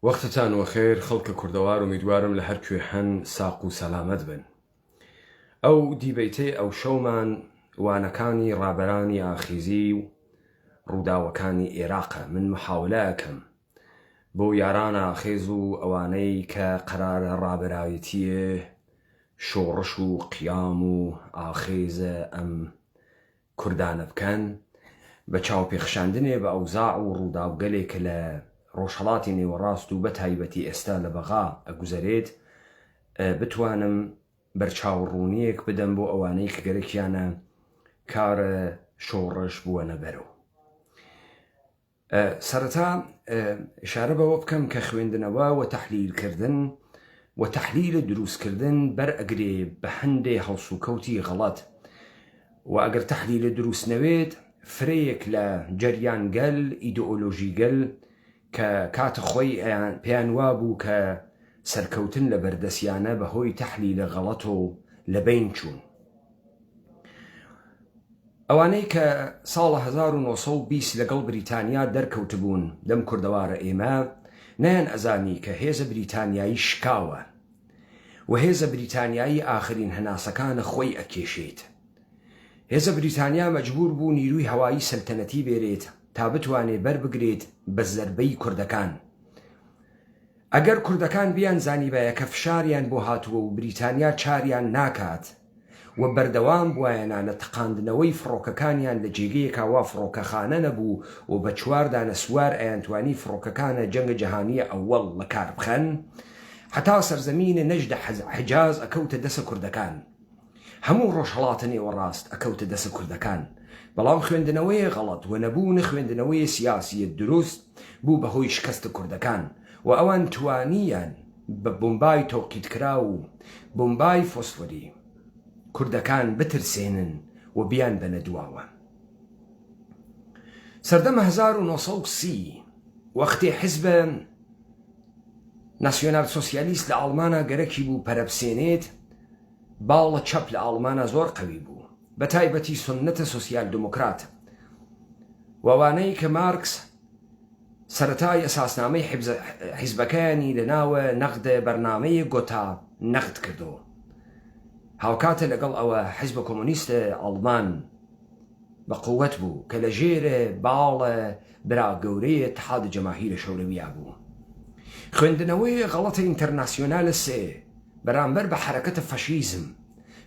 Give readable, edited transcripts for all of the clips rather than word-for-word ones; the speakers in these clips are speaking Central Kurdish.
وەختتان وەخێر خەڵکە کوردەوار ومیدوارم لە هەر کوێ ساق و سەلامەت بن. ئەو دیبەیتەی ئەو شەومان وانەکانی ڕابەرانی ئاخیزی و ڕووداوەکانی عێراقە. من محاولەکەم بۆ یاران ئاخێز و ئەوانەی کە قەرارە ڕابەرایەتیە شۆڕش و قیام و ئاخێزە ئەم کوردانە بکەن بە چاوپێخشاندنێ بە ئەوزاع و ڕووداوگەلێک لە ڕۆژهەڵاتی نێوەڕاست و بە تایبەتی ئێستا لە بەغا ئەگوزەرێت بتوانم بەرچاوڕوونیەک بدەم بۆ ئەوانەی کە گەرەکیانە کارە شۆڕش بووەنە بەرەو. سەرەتا ئشارە بەوە بکەم کە خوێندنەوە و تەحلیلکردن و تەحلیلە دروستکردن بەرئەگرێ بە هەندێ هەڵسوکەوتی غەڵەت و ئەگەر تەحلیلە دروست نەوێت فرەیەک لە جەریانگەل ئیدئۆلۆژیگەل کە کاتە خۆی پێیان وابوو کە سەرکەوتن لە بەردەستیانە بەهۆی تەحلیلە غەڵەت و لە بین چوون. ئەوانەی کە ساڵە 1920 لەگەڵ بریتانیا دەرکەوتبوون دەم کوردەوارە ئێمە نەیان ئەزانی کە هێزە بریتانیایی شکاوە و هێزە بریتانیایی ئاخرین هەناسەکانە خۆی ئەکێشێت. هێزە بریتانیا مەجبور بوو نیروی هەوایی سەلتەنەتی بێرێت تا بتوانێت بەربگرێت بە زەربەی کوردەکان. ئەگەر کوردەکان بیان زانیبایە کە فشاریان بۆ هاتووە و بریتانیا چاریان ناکات و بەردەوام بوایەنانە تقاندنەوەی فڕۆکەکانیان لە جێگەیەکا وا فڕۆکەخانە نەبوو و بە چواردانە سوار ئەیانتوانی فڕۆکەکانە جەنگە جەهانیە ئەوەڵ لە کار بخەن، حتا سەرزەمینە نەجدە حجاز ئەکەوتە دەسە کوردەکان. هەموو ڕۆژهەڵاتە نێوەڕاست ئەکەوتە دەسە کوردەکان. بەڵام خوێندنەوەی غەڵەت و نەبوونە خوێندنەوەی سیاسیە دروست بوو بەهۆی شکستە کوردەکان و ئەوان توانیان بە بۆمبای تۆقیتکرا و بۆمبای فۆسفۆری کوردەکان بترسێنن و بیان بەنە دواوە. سەردەمە 1930 وەختێ حیزبە ناسیۆنال سۆسیالیست لە ئاڵمانە گەرەکی بوو پەرەبسێنێت، باڵە چەپ لە ئاڵمانە زۆر قەوی بوو، بە تایبەتی سنەتە سۆسیال دموکرات وەوانەی کە مارکس سەرەتای ئەساسنامەی حیزبەکانی لە ناوە نەقدە بەرنامەیە گۆتا نەقد کردەوە. هاوکاتە لەگەڵ ئەوە حیزبە کۆمۆنیستە ئەڵمان بە قووەت بوو کە لە ژێرە باڵە برا گەورەی اتحاد جەماهیرە شەورویە بوو. خوێندنەوەی غەڵەتە ئینتەرناسیۆنالە سێ بەرامبەر بە حرەکەتە فەشیزم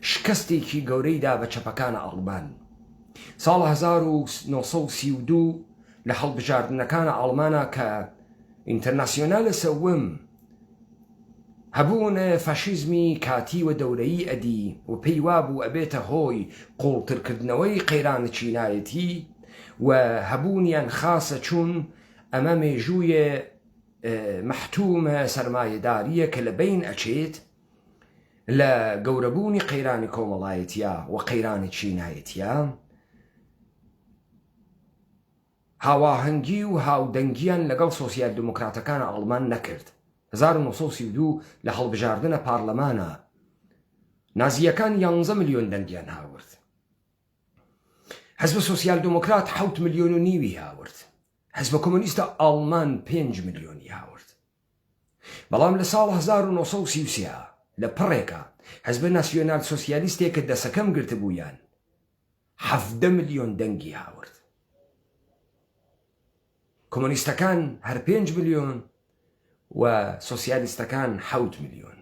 شکستێکی گەورەیدا بە چەپەکانە ئەڵمان. ساڵ 1932 لە هەڵبژاردنەکانە ئەڵمانە کە ئینتەرناسیۆنالە سەوم هەبوونە فەشیزمی کاتی و دەورەیی ئەدی و پێی وابوو ئەبێتە هۆی قوڵترکردنەوەی قەیرانە چینایەتی و هەبوونیان خاسە چوون ئەمە مێژوویە مەحتومە سەرمایەداریە کە لە بین ئەچێت لە گەورەبوونی قەیرانی کۆمەڵایەتیە و قەیرانی چینایەتیە. هاواهەنگی و هاودەنگیان لەگەڵ سۆسیال دموکراتەکانە ئەڵمان نەکرد. 1932 لە هەڵبژاردنە پارلەمانە نازیەکان 11 ملیۆن دەنگیان هاورد. حزب سۆسیال دموکرات 7 ملیۆن و نیوی هاورد. حزب کۆمۆنیستە ئاڵمان 5 ملیۆنی هاورد. بەڵام لە ساڵ 1933 لە پڕێکە حزب ناسیۆنال سۆسیالیستێک کە دەسەکەم گرتبوویان 17 ملیۆن دەنگی هاورد. کۆمۆنیستەکان هەر 5 ملیۆن و سۆسیالیستەکان 7 ملیۆن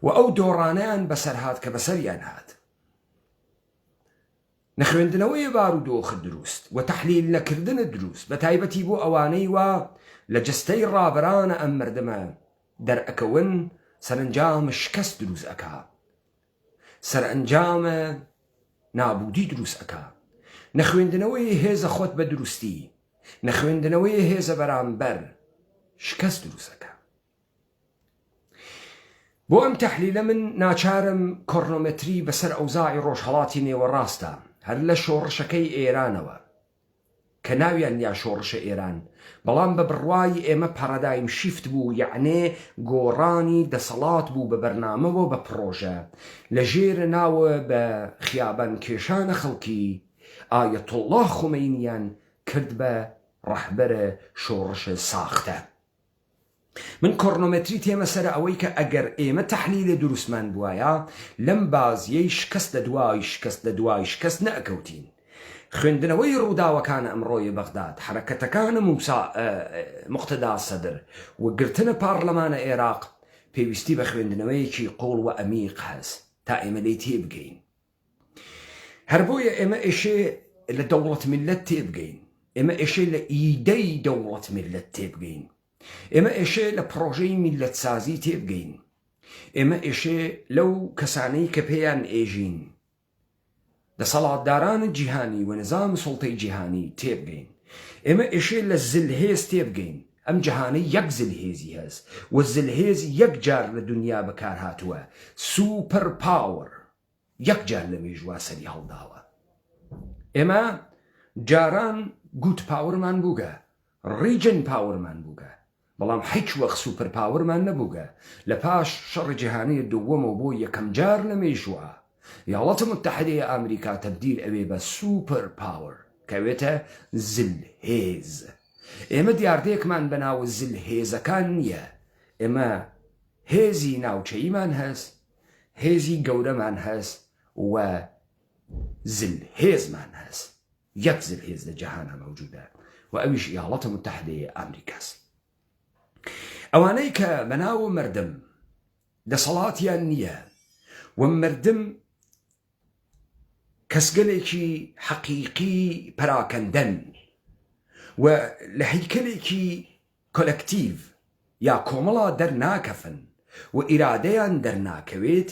و ئەو دۆڕانیان بەسەرهات کە بەسەریان هات. نەخوێندنەوەی بارودۆخ دروست و تەحلیل نەکردنە دروست بە تایبەتی بۆ ئەوانەی وا لە جستەی ڕابرانە ئەم مردمە دەرئەکەون سەرنجامە شکست دروست ئەکا، سەرئەنجامە نابودی دروست ئەکا. نەخوێندنەوەی هێزە خۆت بە دروستی، نەخوێندنەوەی هێزە بەرامبەر شکست دروستەکە. بۆ ئەم تەحلیلە من ناچارم کۆرنۆمەتری بەسەر ئەوزاعی ڕۆژهەڵاتی نێوەڕاستە هەر لە شۆڕشەکەی ئێرانەوە کە ناویان یا شۆڕشە ئێران، بەڵام بە بڕوای ئێمە پارادایم شیفت بوو، یعنێ گۆڕانی دەسەڵات بوو بە بەرنامەوە بە پرۆژە لە ژێرە ناوە بە خیابان کێشانە خەڵکی ئایەتوڵڵا خومەینیان کرد بە ڕەحبەرە شۆڕشە ساختە. من کۆڕنۆمەتری تێمە سەر ئەوەی کە ئەگەر ئێمە تەحلیلە دروستمان بوایە لەم بازیەی شکست لە دوای شکست لە دوای شکست نەئەکەوتین. خوێندنەوەی ڕووداوەکانە ئەمڕۆیە بەغداد، حرەکەتەکانە موقتەدا سەدر و گرتنە پارلەمانە عێراق پێویستی بە خوێندنەوەیەکی قوڵ و ئەمیق هەست تا ئێمە لێی تێبگەین. هەر بۆیە ئێمە ئێشێ لە دەوڵەت میلەت تێبگەین، ئێمە ئێشێ لە ئیدەی دەوڵەت میلەت تێبگەین، ئێمە ئێشێ لە پرۆژەی میلەتسازی تێبگەین، ئێمە ئێشێ لەو کەسانەی کە پێیان ئێژین دەسەڵاتداران جیهانی و نظام سوڵتەی جیهانی تێبگەین، ئێمە ئێشێ لە زلهێز تێبگەین. ئەم جیهانەی یەک زلهێزی هەست و زلهێز یەک جار لە دنیا بەکار هاتووە، سوپەر پاوەر یەک جار لە مێژووە سەری هەڵداوە. ئێمە جاران گوت پاوەرمان بووگە، ڕیجن پاوەرمان بووگە، بەڵام هیچ وەخت سوپەر پاوەرمان نەبووگە. لە پاش شەڕی جیهانی دووەمەوە بۆ یەکەم جار لە مێژووە ویڵاتە متحدەیە ئەمریکا تەبدیل ئەوێ بە سوپەر پاوەر کەوێتە زلهێز. ئێمە دیاردەیەکمان بەناو زلهێزەکان نییە، ئێمە هێزی ناوچەییمان هەست، هێزی گەورەمان هەست و زلهێزمان هەست. یەک زلهێز لە جەهانە مەوجودە و ئەویش ویڵاتە متحدەیە ئەمریکاست. ئەوانەی کە بەناو مردم دەسەڵاتیان نییە و مردم کەسگەلێکی حەقیقی پەراکەندەن و لە هەیکەلێکی کۆلەکتیڤ یا کۆمەڵا دەرناکەفن و ئیرادەیان دەرناکەوێت،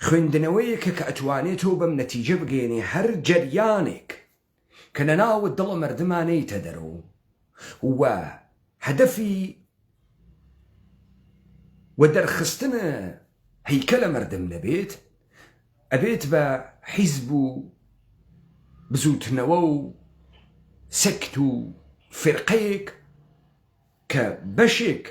خوێندنەوەیەکە کە ئەتوانێتەوە بەم نەتیجە بگەێنێ هەر جەریانێک کە لە ناو دڵە مردمانەیتە دەرەوە و هەدەفی و دەرخستنە هەیکەلە مردم نەبێت، ئەبێت بە حیزب و بزوتنەوە و سەکت و فرقەیەک کە بەشێک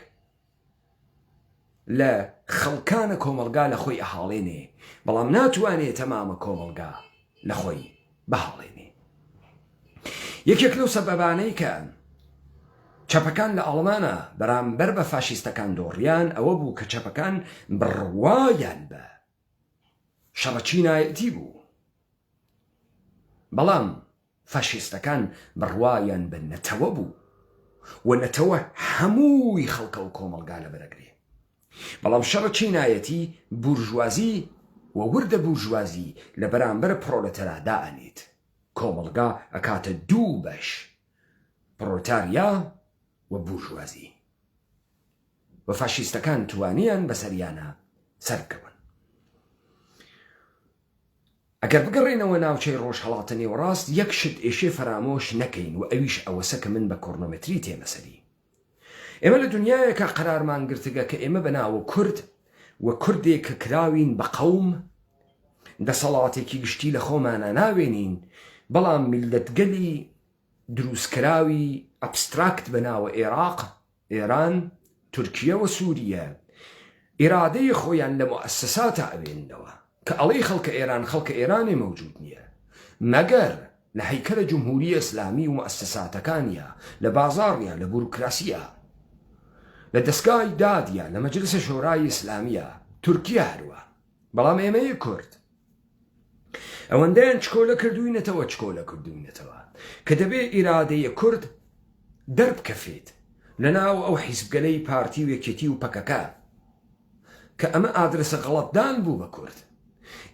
لە خەڵکانە کۆمەلگا لە خۆی ئەهاڵێنێ، بەڵام ناتوانێت تەمامە کۆمەلگا لە خۆی بەهاڵێنێ. یەکێک لەو سەبەبانەی کە چەپەکان لە ئەڵمانە بەرامبەر بە فاشیستەکان دۆڕیان ئەوە بوو کە چەپەکان بڕوایان بە شەڕەچینایەتی بوو، بەڵام فاشیستەکان بڕوایان بە نەتەوە بوو و نەتەوە هەمووی خەڵکە و کۆمەلگا لەبەرەگرێ. بەڵام شەڕەچینایەتی بورژوازی و وردە بورژوازی لە بەرامبەر پرۆلەتەرا ئەنێت، کۆمەلگا ئەکاتە دوو بەش، پرۆلەتاریا و بورژوازی، و فاشیستەکان توانیان بەسەریانە سەرکەون. ئەگەر بگەڕێنەوە ناوچەی ڕۆژهەڵاتە نێوەڕاست یەک شت ئێشێ فەرامۆش نەکەین و ئەویش ئەوەسە کە من بە کۆڕنۆمەتری تێمەسەری. ئێمە لە دنیایەکە قەرارمان گرتگە کە ئێمە بەناوە کورد و کوردێک کە کراوین بە قەوم دەسەڵاتێکی گشتی لە خۆمانە ناوێنین، بەڵام میلەتگەلی دروستکراوی ئەبستراکت بەناوە عێراق، ئێران، تورکیە و سووریە ئیرادەی خۆیان لە مؤسساتە ئەوێننەوە کە ئەڵەی خەڵکە ئێران خەڵکە ئێرانێ مەوجود نییە، مەگەر لە هەیکەلە جمهوری ئیسلامی و مؤسساتەکانیە، لە بازاڕیە، لە بوروکراسیە، لە دەستگای دادیە، لە مەجلسە شۆرای ئیسلامیە، تورکیە هەروە. بەڵام ئێمەیە کورد ئەوەندەیان چکۆلە کردوینەتەوە کە دەبێ ئیرادەیە کورد دەربکەفێت لە ناو ئەو حیزبگەلەی پارتی و یەکێتی و پەکەکە کە ئەمە ئادرسە غەڵەتدان بوو بە کورد.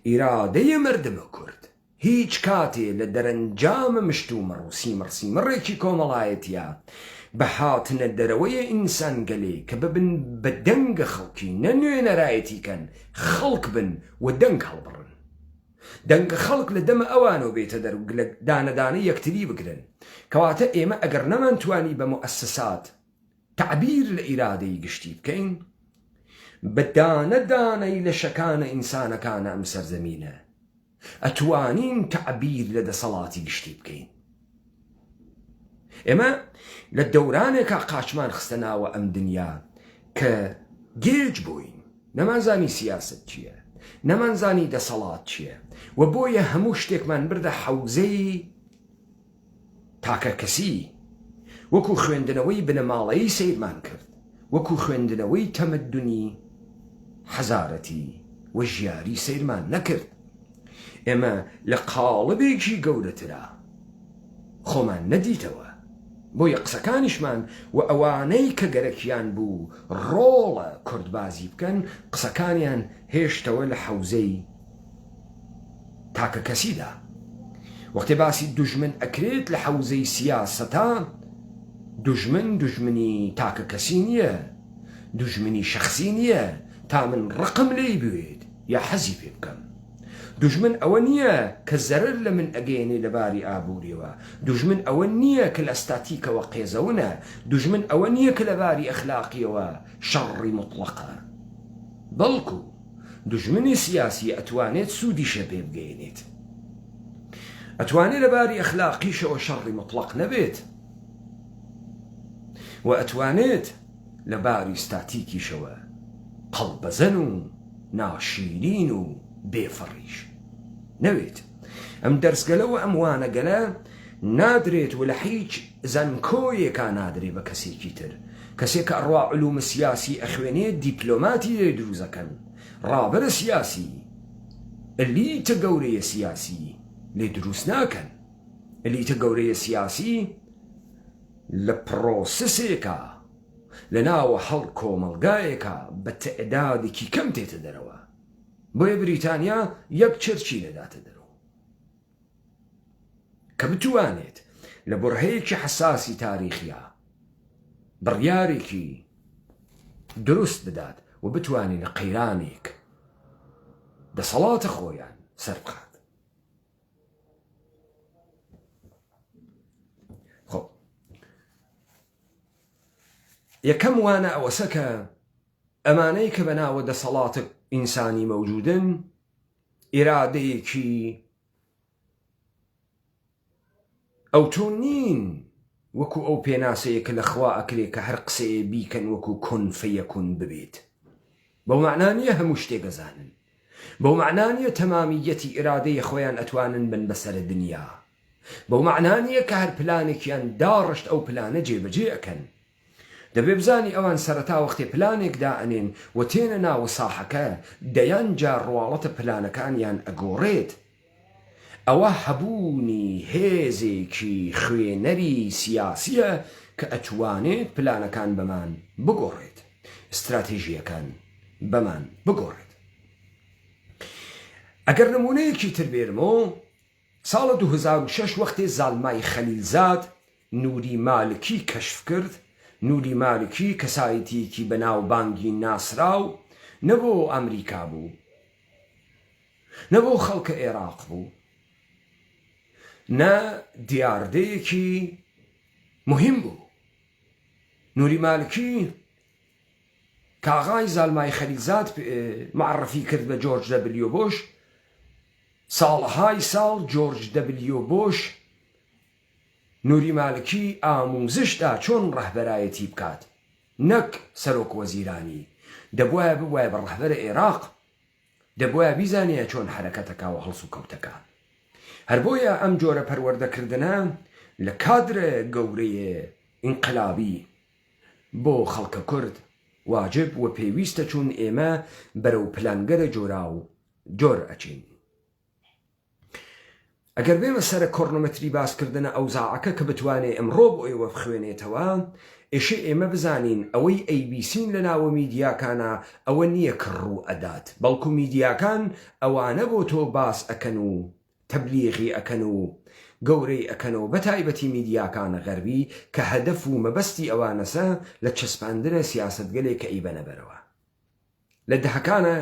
ئیرادەیە مردمە کورد هیچ کاتێ لە دەرەنجامە مشت و مڕێکی کۆمەڵایەتیە بە هاتنە دەرەوەیە ئینسان گەلێ کە ببن بە دەنگە خەڵکی نەنوێنەرایەتیکەن، خەڵک بن و دەنگ هەڵبڕن. دەنگە خەڵک لە دەمە ئەوانەوە بێتە دەر لە دانەدانە یەکتری بگرن، کەواتە ئێمە ئەگەر نەمانتوانی بە مؤسسات تعبیر لە ئیرادەی گشتی بکەین، بە دانەدانەی لە شەکانە ئینسانەکانە ئەم سەرزەمینە ئەتوانین تعبیر لە دەسەڵاتی گشتی بکەین. ئێمە لە دەورانێکە قاچمان خستە ناوە ئەم دنیا کە گێج بووین، نەمانزانی سیاست چییە، نەمانزانی دەسەڵات چییە، و بۆیە هەموو شتێکمان بردە حەوزەی تاکە کەسی، وەکو خوێندنەوەی بنەماڵەیی سیرمان کرد وەکو خوێندنەوەی تەمەدونی حەزارەتی وە ژیاری سیرمان نەکرد. ئێمە لە قاڵبێکی گەورەترا خۆمان نەدیتەوە، بۆیە قسەکانیشمان و ئەوانەی کە گەرەکیان بوو ڕۆڵە کوردبازی بکەن قسەکانیان هێشتەوە لە حەوزەی تاکە کەسیدا. وەختێ باسی دوژمن ئەکرێت لە حەوزەی سیاسەتا، دوژمنی تاکە کەسی نییە، دوژمنی شەخسی نییە تا من ڕقم لێی بوێت یا حەزی پێ بکەم. دوژمن ئەوە نییە کە زەرر لە من ئەگەێنێ لەباری ئابووریەوە، دوژمن ئەوە نییە کە لە ئەستاتیکەوە قێزەونە، دوژمن ئەوە نییە کە لەباری ئەخلاقیەوە شەڕی مطلقە، بەڵکو دوژمنی سیاسی ئەتوانێت سوودیشە پێ بگەێنێت، ئەتوانێت لەباری ئەخلاقیشەوە شەڕی مطلق نەبێت و ئەتوانێت لەباری ستاتیکیشەوە قەڵبەزەن و ناشیرین و بێفەڕیش نەوێت. ئەم دەرسگەلە و ئەم وانەگەلە نادرێت و لە هیچ زەنکۆیەکا نادرێ بە کەسێکی تر. کەسێک کە ئەڕوا علومە سیاسی ئەخوێنێت دیپلۆماتی لێ دروزەکەن، ڕابەرە سیاسی، ئەلیتە گەورەیە سیاسی لێ دروست ناکەن. ئەلیتە گەورەیە سیاسی لە پرۆسسێکە لە ناوە هەڵ کۆمەڵگایەکە بە تەعدادێکی کەم تێتە دەرەوە. بۆیە بریتانیا یەک چرچی لەداتە دەرەوە کە بتوانێت لە بڕهەیەکی حساسی تاریخیە بڕیارێکی دروست بدات و بتوانێت لە قەیرانێک دەسەڵاتە خۆیان سەر بخات. خۆ یەکەم وانە ئەوەسە کە ئەمانەی کە بەناوە دەسەڵاتە ئینسانی مەوجودن ئیرادەیەکی ئەوتۆ نین وەکو ئەو پێناسەیە کە لەخوا ئەکرێ کە هەر قسەیە بیکەن وەکو کون فەیەکون ببێت. بەو معنە نییە هەموو شتێک ئەزانن، بەو معنە نییە تەمامیەتی ئیرادەی خۆیان ئەتوانن بن بەسەر دنیا، بەو معنە نییە کە هەر پلانێکیان داڕشت ئەو پلانە جێبەجێ ئەکەن. دەبێ بزانی ئەوان سەرەتا وەختێ پلانێک دائنێن و تێنە ناوە ساحەکە دەیان جار ڕواڵەتە پلانەکانیان ئەگۆڕێت. ئەوە هەبوونی هێزێکی خوێنەری سیاسیە کە ئەتوانێت پلانەکان بەمان بگۆڕێت، استراتیژیەکان بەمان بگۆڕێت. ئەگەر نمونەیەکی تر بێرمەوە، ساڵە 2006 وەختێ زاڵمای خەلیلزاد نووری مالکی کەشف کرد. نووری مالکی کەسایەتیەکی بەناو بانگی ناسراو نەبۆ ئەمریکا بوو، نەبۆ خەڵکە عێراق بوو، نە دیاردەیەکی مهم بوو. نووری مالکی کاغای زاڵمای خەلیلزاد معرفی کرد بە جۆرج دەبلیو بۆش. ساڵهای ساڵ جۆرج دەبلیو بۆش نووری مالکی ئاموزشدا چۆن ڕەهبەرایەتی بکات، نەک سەرۆک وەزیرانی. دەبوایە ببوایە بە ڕەهبەرە عێراق، دەبوایە بیزانێ چۆن حرەکەتەکە و هەڵس و کەوتەکە. هەر بۆیە ئەم جۆرە پەروەردەکردنە لە کادرە گەورەیە ئینقلابی بۆ خەڵکە کورد واجب و پێویستە، چون ئێمە بەرەو پلانگەرە جۆرا و جۆر ئەچین. ئەگەر بێمە سەرە کۆڕنۆمەتری باسکردنە ئەوزاعەکە کە بتوانێ ئەمڕۆ بۆ ئێوە بخوێنێتەوە، ئێشە ئێمە بزانین ئەوەی ئەیبیسین لە ناوە میدیاکانە ئەوە نییە کڕوو ئەدات، بەڵکو میدیاکان ئەوانە بۆ تۆ باس ئەکەن و تەبلیغی ئەکەن و گەورەی ئەکەنەوە، بە تایبەتی میدیاکانە غەربی کە هەدەف و مەبەستی ئەوانەسە لە چەسپاندنە سیاسەتگەلێک کە ئەیبەنە بەرەوە. لە دەهەکانە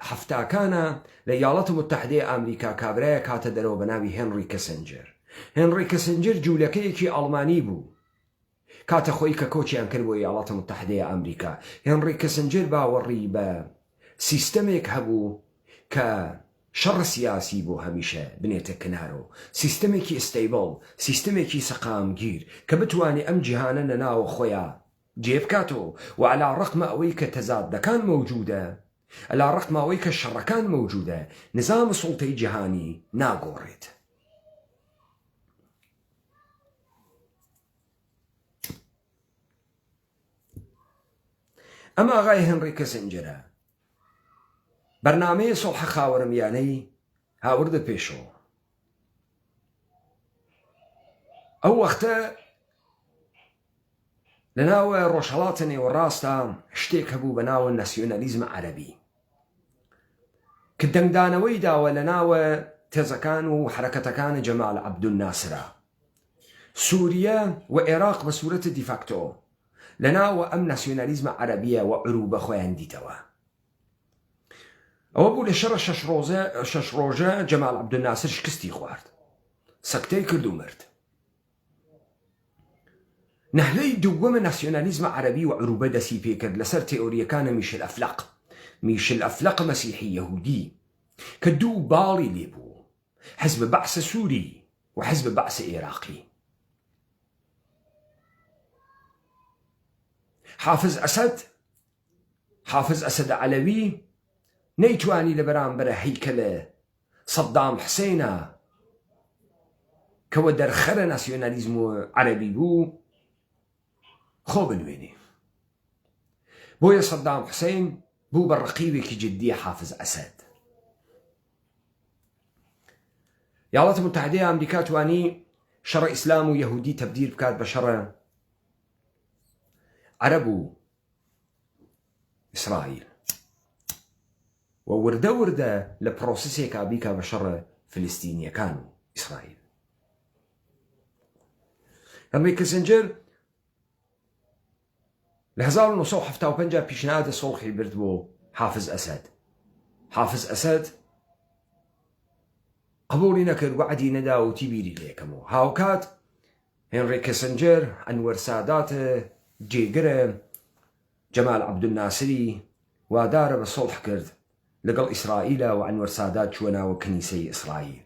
هەفتاکانە لە یاڵەتە متحدەی ئەمریکا کابرایە کاتە دەرەوە بە ناوی هێنری کەسنجەر. هێنری کەسنجەر جوولەکەیەکی ئەڵمانی بوو کاتە خۆی کە کۆچیان کرد بۆ یاڵەتە متحدەی ئەمریکا. هێنری کەسنجەر باوەڕی بە سیستەمێک هەبوو کە شەڕ سیاسی بۆ هەمیشە بنێتە کنارەوە، سیستەمێکی ئستەیبڵ، سیستەمێکی سەقامگیر کە بتوانێت ئەم جیهانە لە ناوە خۆیان جێبکاتەوە و عەلا ڕەقمە ئەوەی کە تەزادەکان مەوجودە، عەلا ڕەقمە ئەوەی کە شەڕەکان مەوجودە، نظام سوڵتەی جیهانی ناگۆڕێت. ئەمە ئاغای هێنری کەسنجەرە بەرنامەیە سۆڵحە خاوەرمیانەی هاوردە پێشەوە. ئەو وەختە لە ناوە ڕۆژهەڵاتە نێوەڕاستە شتێک هەبوو بە ناوە ناسیۆنەلیزمە عەرەبی کە دەنگدانەوەی داوە لە ناوە تێزەکان و حرەکەتەکانی جەمال عەبدولناسرە. سووریە و عێراق بە سوورەتە دیفاکتۆ لە ناوە ئەم ناسیۆنەلیزمە عەرەبیە و عروبە خۆیان دیتەوە. ئەوە بوو لە شەڕە شەش ڕۆژە جەمال عەبدولناسر شکستی خوارد، سەکتەی کرد و مرد. نەهلەی دووەمە ناسیۆنالیزمە عەرەبی و عروبە دەستی پێکرد لەسەر تێئۆریەکانە میشل ئەفلەق. میشل ئەفلەق مەسیحی یەهودی کە دوو باڵی لێبوو، حزب بەعسە سووری و حزب بەعسە عێراقی. حافز ئەسەد عەلەوی نەیتوانی لە بەرامبەرە هەیکەلە سەدام حسێنە کەوە دەرخەرە ناسیۆنالیزم و عەرەبی بوو خۆ بنوێنێ. بۆیە سەدام حسێن بوو بە ڕقیبێکی جددی حافز ئەسەد. یاڵەتە متحدەی ئەمریکا توانی شەڕە ئیسلام و یەهودی تەبدیل بکات بە شەڕە عەرەب و ئیسرائیل و وردە وردە لە پرۆسسێکا بیکا بە شەڕە فلستینیەکان و ئیسرائیل. هەرمی کەسنجەر لە 1970 پیشنهادە سۆڵحی برد بۆ حافز ئەسەد. حافز ئەسەد قبولی نەکرد، وعدی نەدا و تیبیری لێکەمەوە. هاوکات هێنری کەسنجەر ئەنوەر ساداتە جێگرە جەمال عەبدولناسری وادارە بە سۆڵح کرد لەگەڵ ئیسرائیلە و ئەنوەر سادات چووە ناوە کنیسەی ئیسرائیل.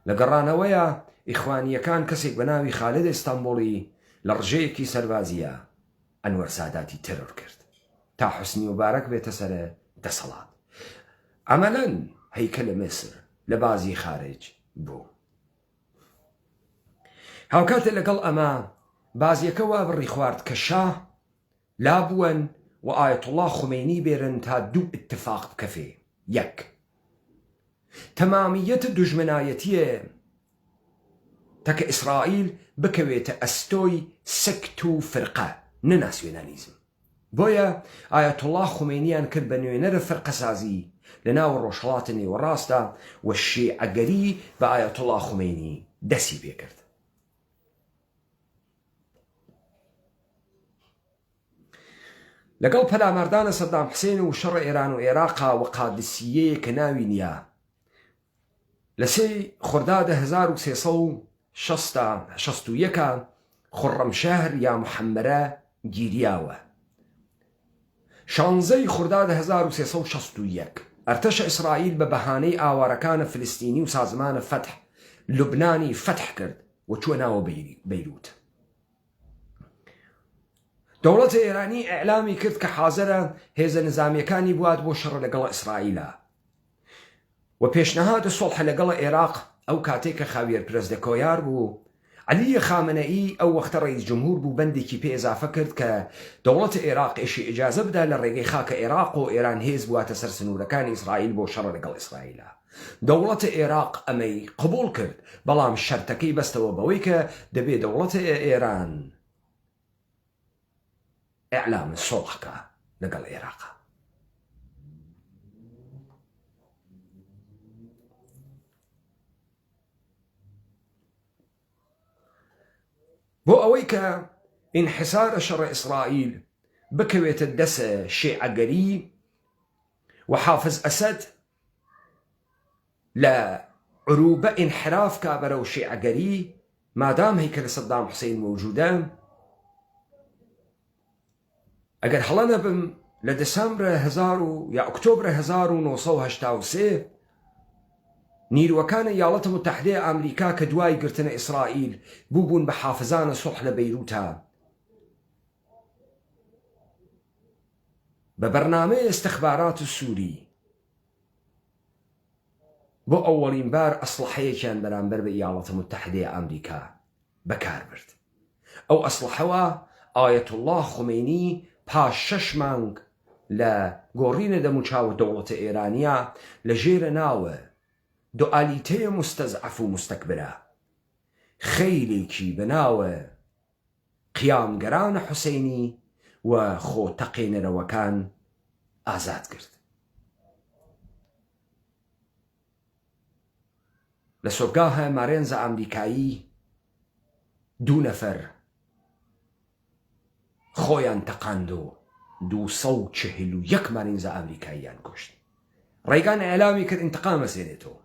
لە گەڕانەوەیە ئیخوانیەکان کەسێک بە ناوی خالد ئیستانبوڵی لە ڕژەیەکی سەربازیە ئەنوەر ساداتی تەرۆر کرد تا حوسنی مبارەک بێتە سەرە دەسەڵات. عەمەلەن هەیکەلە میسر لە بازی خارج بوو. هاوکاتە لەگەڵ ئەمە بازیەکە وا بڕی خوارد کە شاه لابووەن و ئایەتوڵڵا خومینی بێرن تا دوو اتفاق بکەفێ. یەک، تەمامیەتە دوژمنایەتیە تاکە ئیسرائیل بکەوێتە ئەستۆی سەکت و فرقە نە ناسیۆنالیزم. بۆیە ئایەتوڵڵا خومینیان کرد بە نوێنەرە فرقەسازی لە ناو ڕۆژهەڵاتە نێوەڕاستە و شیعەگەری بە ئایەتوڵڵا خومینی دەستی پێکرد. لەگەڵ پەلامەردانە سەدام حسێن و شەڕە ئێران و عێراقا و قادسیەیە کە ناوی نییە لە 3 خردادە 1361 خورڕەمشەهر یا محەممەرە گیریاوە. 16 خردادە 1361 ئەرتەشە ئیسرائیل بە بەهانەی ئاوارەکانە فلستینی و سازمانە فەتح لوبنانی فەتح کرد و چووە ناوە بەیروت. دەوڵەتە ئێرانی ئیعلامی کرد کە حازەرە هێزە نظامیەکانی بوات بۆ شەڕە لەگەڵ ئیسرائیلە و پێشنەهادە سۆڵحە لەگەڵ عێراق ئەو کاتێک کە خاوێر پرەزدەکۆیار بوو. عەلی خامنەئی ئەو وەختە ڕئیس جمهور بوو، بەندێکی پێ ئێزافە کرد کە دەوڵەتە عێراق ئێشی ئیجازە بدا لە ڕێگەی خاکە عێراق و ئێران هێز بواتە سەر سنوورەکانی ئیسرائیل بۆ شەڕە لەگەڵ ئیسرائیلە. دەوڵەتە عێراق ئەمەی قبوڵ کرد، بەڵام شەرتەکەی بەستەوە بەوەی کە دەبێت دەوڵەتە ئێران ئیعلامە سۆڵحەکە لەگەڵ عێراقا. بۆ ئەوەی کە ئینحسارە شەڕە ئیسرائیل بکەوێتە دەسە شیعەگەری و حافز ئەسەد لە عروبە ئینحراف کا بەرەو شیعەگەری مادام هەیکەلە سەدام حوسێن موجودە. ئەگەر هەڵە نەبم لە دەسەمبرە یا ئۆکتۆبرە 1983 نیروەکانە یاڵەتە متحدەی ئەمریکا کە دوای گرتنە ئیسرائیل بووبوون بە حافزانە سۆڵح لە بەیروتە بە بەرنامەی ئستخبارات سووری بۆ ئەوەڵین بار ئەسلحەیەکیان بەرامبەر بە یاڵەتە متحدەی ئەمریکا بەکاربرد. ئەو ئەسلحەوە ئایەتوڵڵا خومینی پاش 6 مانگ لە گۆڕینە دەموچاوە دەوڵەتە ئێرانیا لە ژێرە ناوە دوئالیتەیە مستەزعەف و مستەکبرە خەیلێکی بەناوە قیامگەرانە حوسێنی و خۆ تەقێنەرەوەکان ئازاد کرد. لە سۆگاهە مارێنزە ئەمریکایی 2 نەفەر خۆیان تەقاند و 241 مارێنزە ئەمریکاییان کوشت. ڕێگان ئێلامی کرد ئینتقامە سێنێتەوە،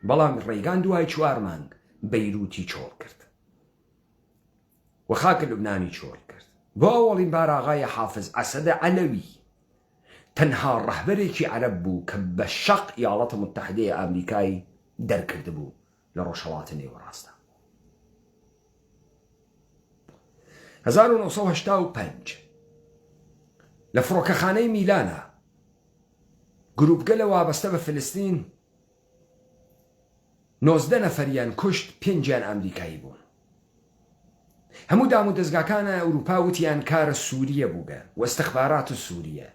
بەڵام ڕێگان دوای 4 مانگ بەیروتی چۆڵ کرد و خاکە لوبنانی چۆڵ کرد. بۆ ئەوەڵین بار ئاغای حافز ئەسەدە عەلەوی تەنها ڕەهبەرێکی عەرەب بوو کە بە شەق ئیاڵەتە متحیدەی ئەمریکای دەرکرد بوو لە ڕۆژهەڵاتە نێوەڕاستە. 1985 لە فڕۆکەخانەی میلانە گروپگەلە وابەستە بە فلستین 19 نەفەریان کوشت، 5 ئەمریکایی بوون. هەموو دام و دەستگاکانە ئەوروپا وتیان کارە سووریە بووگە و ئەستەخبارات سووریە.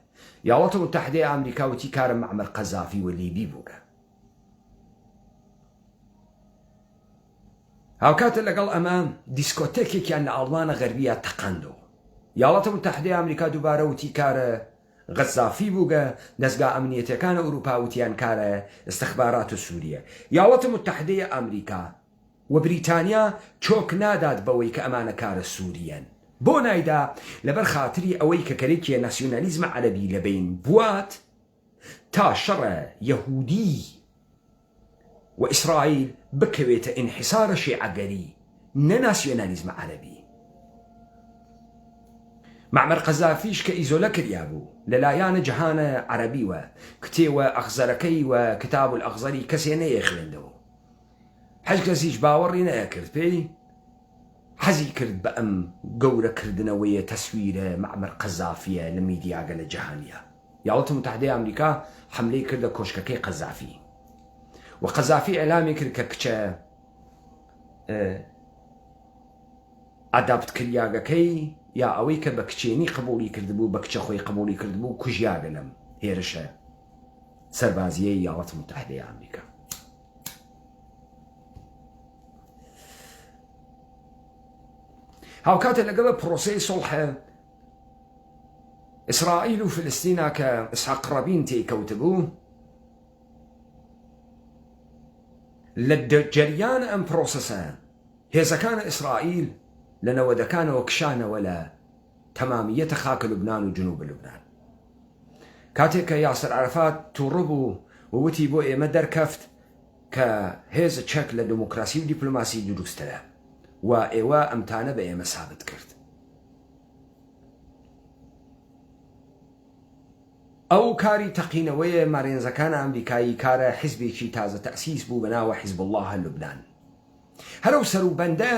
یاڵەتە متحیدەی ئەمریکا وتی کارە مەعمەر قەزافی و لیبی بووگە. هاوکاتە لەگەڵ ئەمە دیسکۆتێکێکیان لە ئەڵمانە غەربیە تەقاندەوە. یاڵەتە متحیدەی ئەمریکا دووبارە وتی کارە غەزافی بووگە، دەستگا ئەمنیەتەکان ئەوروپا وتیان کارە ئەستەخبارات سووریە. یاڵەتە متحیدەی ئەمریکا و بریتانیا چۆک نادات بەوەی کە ئەمانە کارە سووریەن. بۆ نایدا لەبەر خاتری ئەوەی کە کەرێکیە ناسیۆنالیزمە عەرەبی لەبین بوات تا شەڕە یەهودی و ئیسرائیل بکەوێتە ئینحیسارە شیعەگەری نە ناسیۆنالیزمە عەرەبی. مەعمەر قەزافیش کە ئیزۆلە کریا بوو لەلایەنە جەهانە عەرەبیوە، کتێوە ئەخزەرەکەی و کتاب الئەخزەری کەسێ نەیە خوێندەوە، هەچ کەسیش باوەڕی نەیەکرد پێی، حەزی کرد بە ئەم گەورەکردنەوەیە تەسویرە مەعمەر قەزافیە لە میدیاگە لە جەهانیە. یاڵەتە متحیدەی ئەمریکا حەملەی کردە کۆشکەکەی قەزافی و قەزافی ئەلامی کرد کە کچە ئەدابت کریاگەکەی یا ئەوەی کە بە کچێنی قبوڵی کردبوو بە کچە خۆی قبوڵی کردبوو کوژیاگە لەم هێرشە سەربازیەی یاڵەتە متحیدەی ئەمریکا. هاوکاتە لەگەڵ پرۆسەی سۆڵحە ئیسرائیل و فلستینە کە ئیسحاق ڕابین تێکەوت بوو، لە جەریان ئەم پرۆسەسە هێزەکانە ئیسرائیل لە نەوەدەکانەوە کشانەوە لە تەمامیەتە خاکە لوبنان و جنوب لوبنان. کاتێک کە یاسر عەرەفات تووڕە بوو و وتی بۆ ئێمە دەرکەفت کە هێز چەک لە دموکراسی و دیپلۆماسی دروستەرە و ئێوە ئەمتانە بە ئێمە سابت کرد. ئەو کاری تەقینەوەیە مارێنزەکانە ئەمریکایی کارە حیزبێکی تازە تەسیس بوو بەناوە حیزب الله لوبنان. هەرو سەروبەندە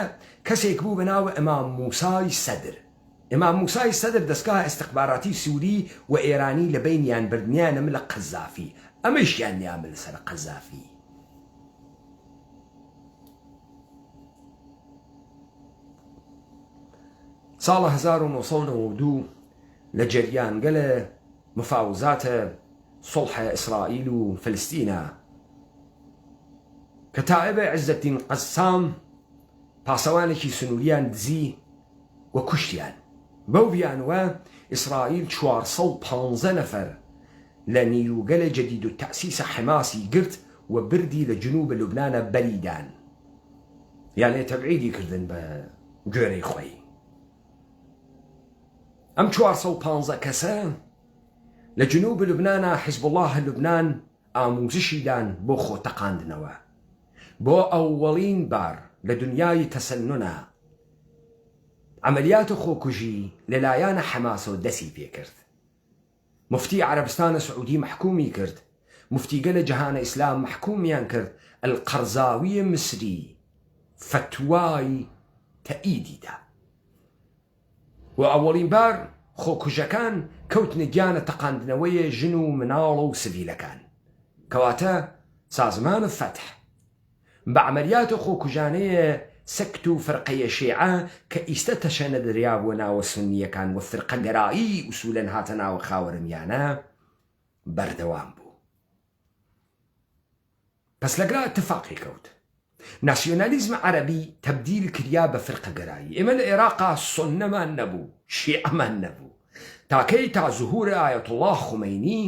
کەسێک بوو بەناوە ئەمام موسای سەدر. ئەمام موسای سەدر دەستگا ئەستەخباراتی سووری و ئێرانی لە بینیان بردنیانە لە قەزافی، ئەمەشیان نیامل سەر قەزافی. ساڵە 1992 لە جەریانگە لە مفاوزاتە سۆڵحە ئیسرائیل و فلستینە کە تائبە عیزەتدین قەسام پاسەوانێکی سنووریان دزی و کوشتیان. بەو بیانوە ئیسرائیل 415 نەفەر لە نیروگەلە جەدید و تەسیسە حماسی گرت و بردی لە جنوب لوبنانە بەریدان، یانێ تەبعیدی کردن بە گوێرەی خۆی. ئەم 415 کەسە لە جنوب لوبنانە حیزب الله لوبنان ئاموزشیدان بۆ خۆتەقاندنەوە. بۆ ئەووەڵین بار لە دنیای تەسەنونە عملیات خۆکوژی لەلایەنە حەماسەوە دەستی پێکرد. مفتی عەرەبستانە سعودی محکومی کرد، مفتیگە لە جەهانە ئیسلام محکومیان کرد، القەرزاوی مسری فتوای تەئیدیدا و ئەوەڵین بار خۆکوژەکان کەوتنە گیانە تەقاندنەوەی ژن و مناڵ و سڤیلەکان، کەواتە سازمانە فەتح بە عملیات خۆکوژانەیە سەکت و فەرقەیە شێعە کە ئیستە تەشەنە دەریابووە ناوە سونیەکان و فرقە گەرایی ئوسولەن هاتە ناوە خاوەرمیانە بەردەوام بوو. پس لەگرا اتفاقی کەوت ناسیۆنالیزم عەرەبی تەبدیل کریا بە فرقە گەرایی. ئێمە لە عێراقا سوننەمان نەبوو، شیعەمان نەبوو، تاکەی تا زوهورە ئایەتوڵڵا خومەینی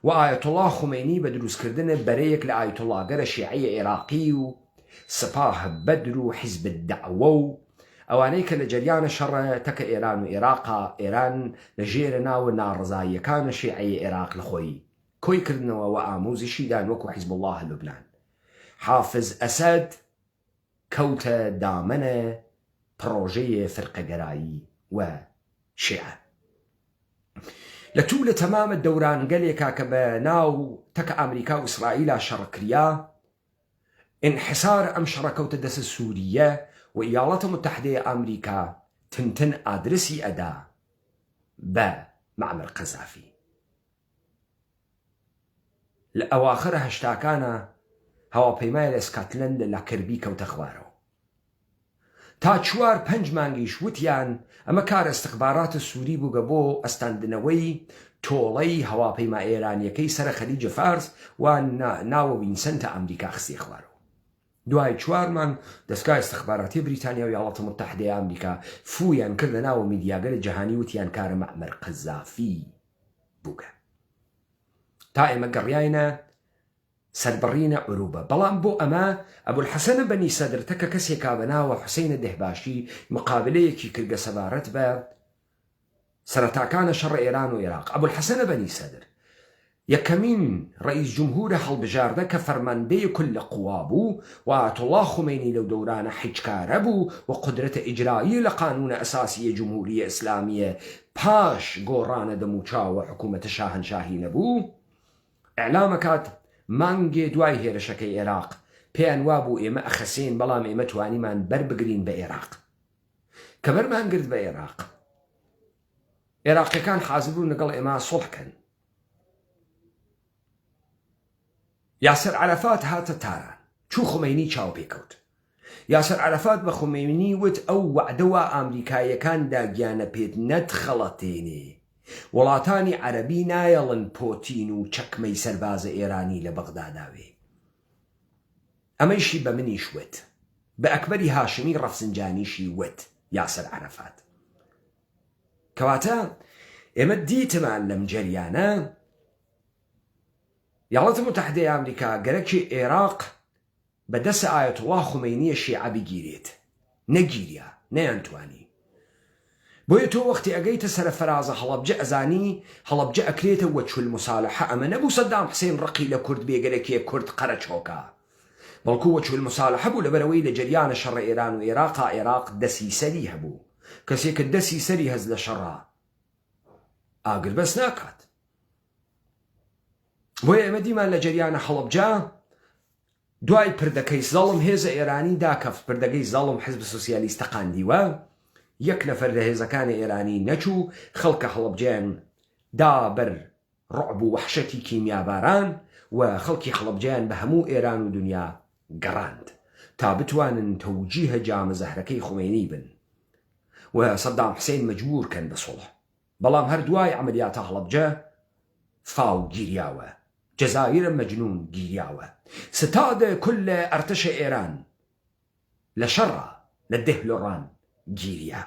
و ئایەتوڵڵا خومەینی بە دروستکردنە بەرەیەک لە ئایەتوڵڵاگەرە شیعەیە عێراقی و سپاه بەدر و حیزب الدەعوە و ئەوانەی کە لە جەریانە شەڕە تەکە ئێران و عێراقا ئێران لە ژێرە ناوە ناڕزاییەکانە شیعەیە عێراق لە خۆی کۆی کردنەوە و ئامۆزیشیدان وەکو حیزب الله لوبنان. حافظ ئەسەد کەوتە دامەنە پرۆژەیە فرقەگەرایی و شیعە. لە توو لە تەمامە دەورانگەلێکا کە بە ناو تەکە ئەمریکا و ئیسرائیلا شەڕکریا، انحسار ئەم شەڕەکەوتە دەست سووریە و ئیاڵەتە متحدەیە ئەمریکا تنتن ئادرسی ئەدا بە معمەر قەزافی. لە ئەواخرە هەشتاکانە هەواپەیمای لە ئسکاتلەند لە کەربی کەوتە خوارەوە. تا 4-5 مانگیش وتیان ئەمە کار ئەستخباراتە سووری بووگە بۆ ئەستاندنەوەی تۆڵەی هەواپەیما ئێرانیەکەی سەرە خەلیجە فارس و ناوە وینسەنتە ئەمریکا خستێ خوارەوە. دوای 4 مانگ دەستگای ئەستخباراتی بریتانیا و ئیاڵەتە متحدەیە ئەمریکا فویان کرد لە ناوە میدیاگەرە جەهانی وتیان کارە معمەر قەزافی بووگە. تا ئێمە گەڕیاینە سەربڕینە عروبە. بەڵام بۆ ئەمە ئەبولحەسەنە بەنی سەدر تەکە کەسێکا بە ناوە حوسەینە دەهباشی مقابلەیەکی کردگە سەبارەت بە سەرەتاکانە شەڕ ئێران و عێراق. ئەبولحەسەنە بەنی سەدر یەکەمین ڕئیس جمهورە هەڵبژاردە کە فەرماندەی کل لە قوا بوو و ئایەتوڵڵا خومەینی لەو دەورانە حیجکارە بوو و قودرەتە ئیجرایی لە قانونە ئەساسیە جمهوریە ئیسلامیە پاش گۆڕانە دەموچاوە حکوومەتە شاهنشاهی نەبوو. ئەعلامەکات مانگێ دوای هێرشەکەی عێراق پێیان وابوو ئێمە ئەخەسێن بەڵام ئێمە توانیمان بەربگرین بە عێراق. کە بەرمان گرت بە عێراق، عێراقیەکان حازر بوون لەگەڵ ئێمە سوڵحکەن. یاسر عەرەفات هاتە تاران، چوو خومەینی چاو پێکەوت. یاسر عەرەفات بە خومەینی وت ئەو وعدەوە ئامریکایەکان داگیانە پێت نەتخەڵەتێنێ، وڵاتانی عەرەبی نایەڵن پۆتین و چەکمەی سەربازە ئێرانی لە بەغداداوێ. ئەمەیشی بە منیش وت، بە ئەکبەری هاشمی ڕەفسنجانیشی وت یاسر عەرەفات. کەواتە ئێمە دیتمان لەم جەریانە یاڵەتە متحدەی ئەمریکا گەرەکی عێراق بەدەست ئایەتوڵڵا خومەینیە شیعە بگیرێت، نەگیریە، نەیانتوانی. بۆیە تۆ وەختی ئەگەیتە سەرە فەرازە هەڵەبجە ئەزانی هەڵەبجە ئەکرێتە وەجهول الموسالەحە. ئەمە نەبوو سەدام حوسێن ڕقی لە کورد بێگەرەکێ کورد قەرە چۆکە، بەڵکو وەجهول الموسالەحە بوو لەبەرەوەی لە جەریانە شەڕ ئێران و عێراقا عێراق دەسی سەری هەبوو. کەسێکە دەسی سەری هەز لە شەڕا ئاگر بەس ناکات. بۆیە ئێمە دیمان لە جەریانە هەڵەبجە دوای پردەکەی زەڵم هێزە ئێرانی داکەفت، پردەکەی زەڵم حیزب سۆسیالیستە قاندیوە، یەک نەفەر لە هێزەکانی ئێرانی نەچوو، خەڵکە هەڵەبجەیان دابەر ڕعب و وەحشەتی کیمیاباران و خەڵکی هەڵەبجەیان بە هەموو ئێران و دنیا گەڕاند تا بتوانن تەوجیهە جامە زەهرەکەی خومەینی بن و سەدام حوسێن مەجبورکەن بە سوڵح. بەڵام هەر دوای عەمەلیاتە هەڵەبجە فاو گیریاوە، جەزائیرە مەجنون گیریاوە، ستادە کل ئەرتەشە ئێران لە شەڕە لە دەهلۆڕان گیریە.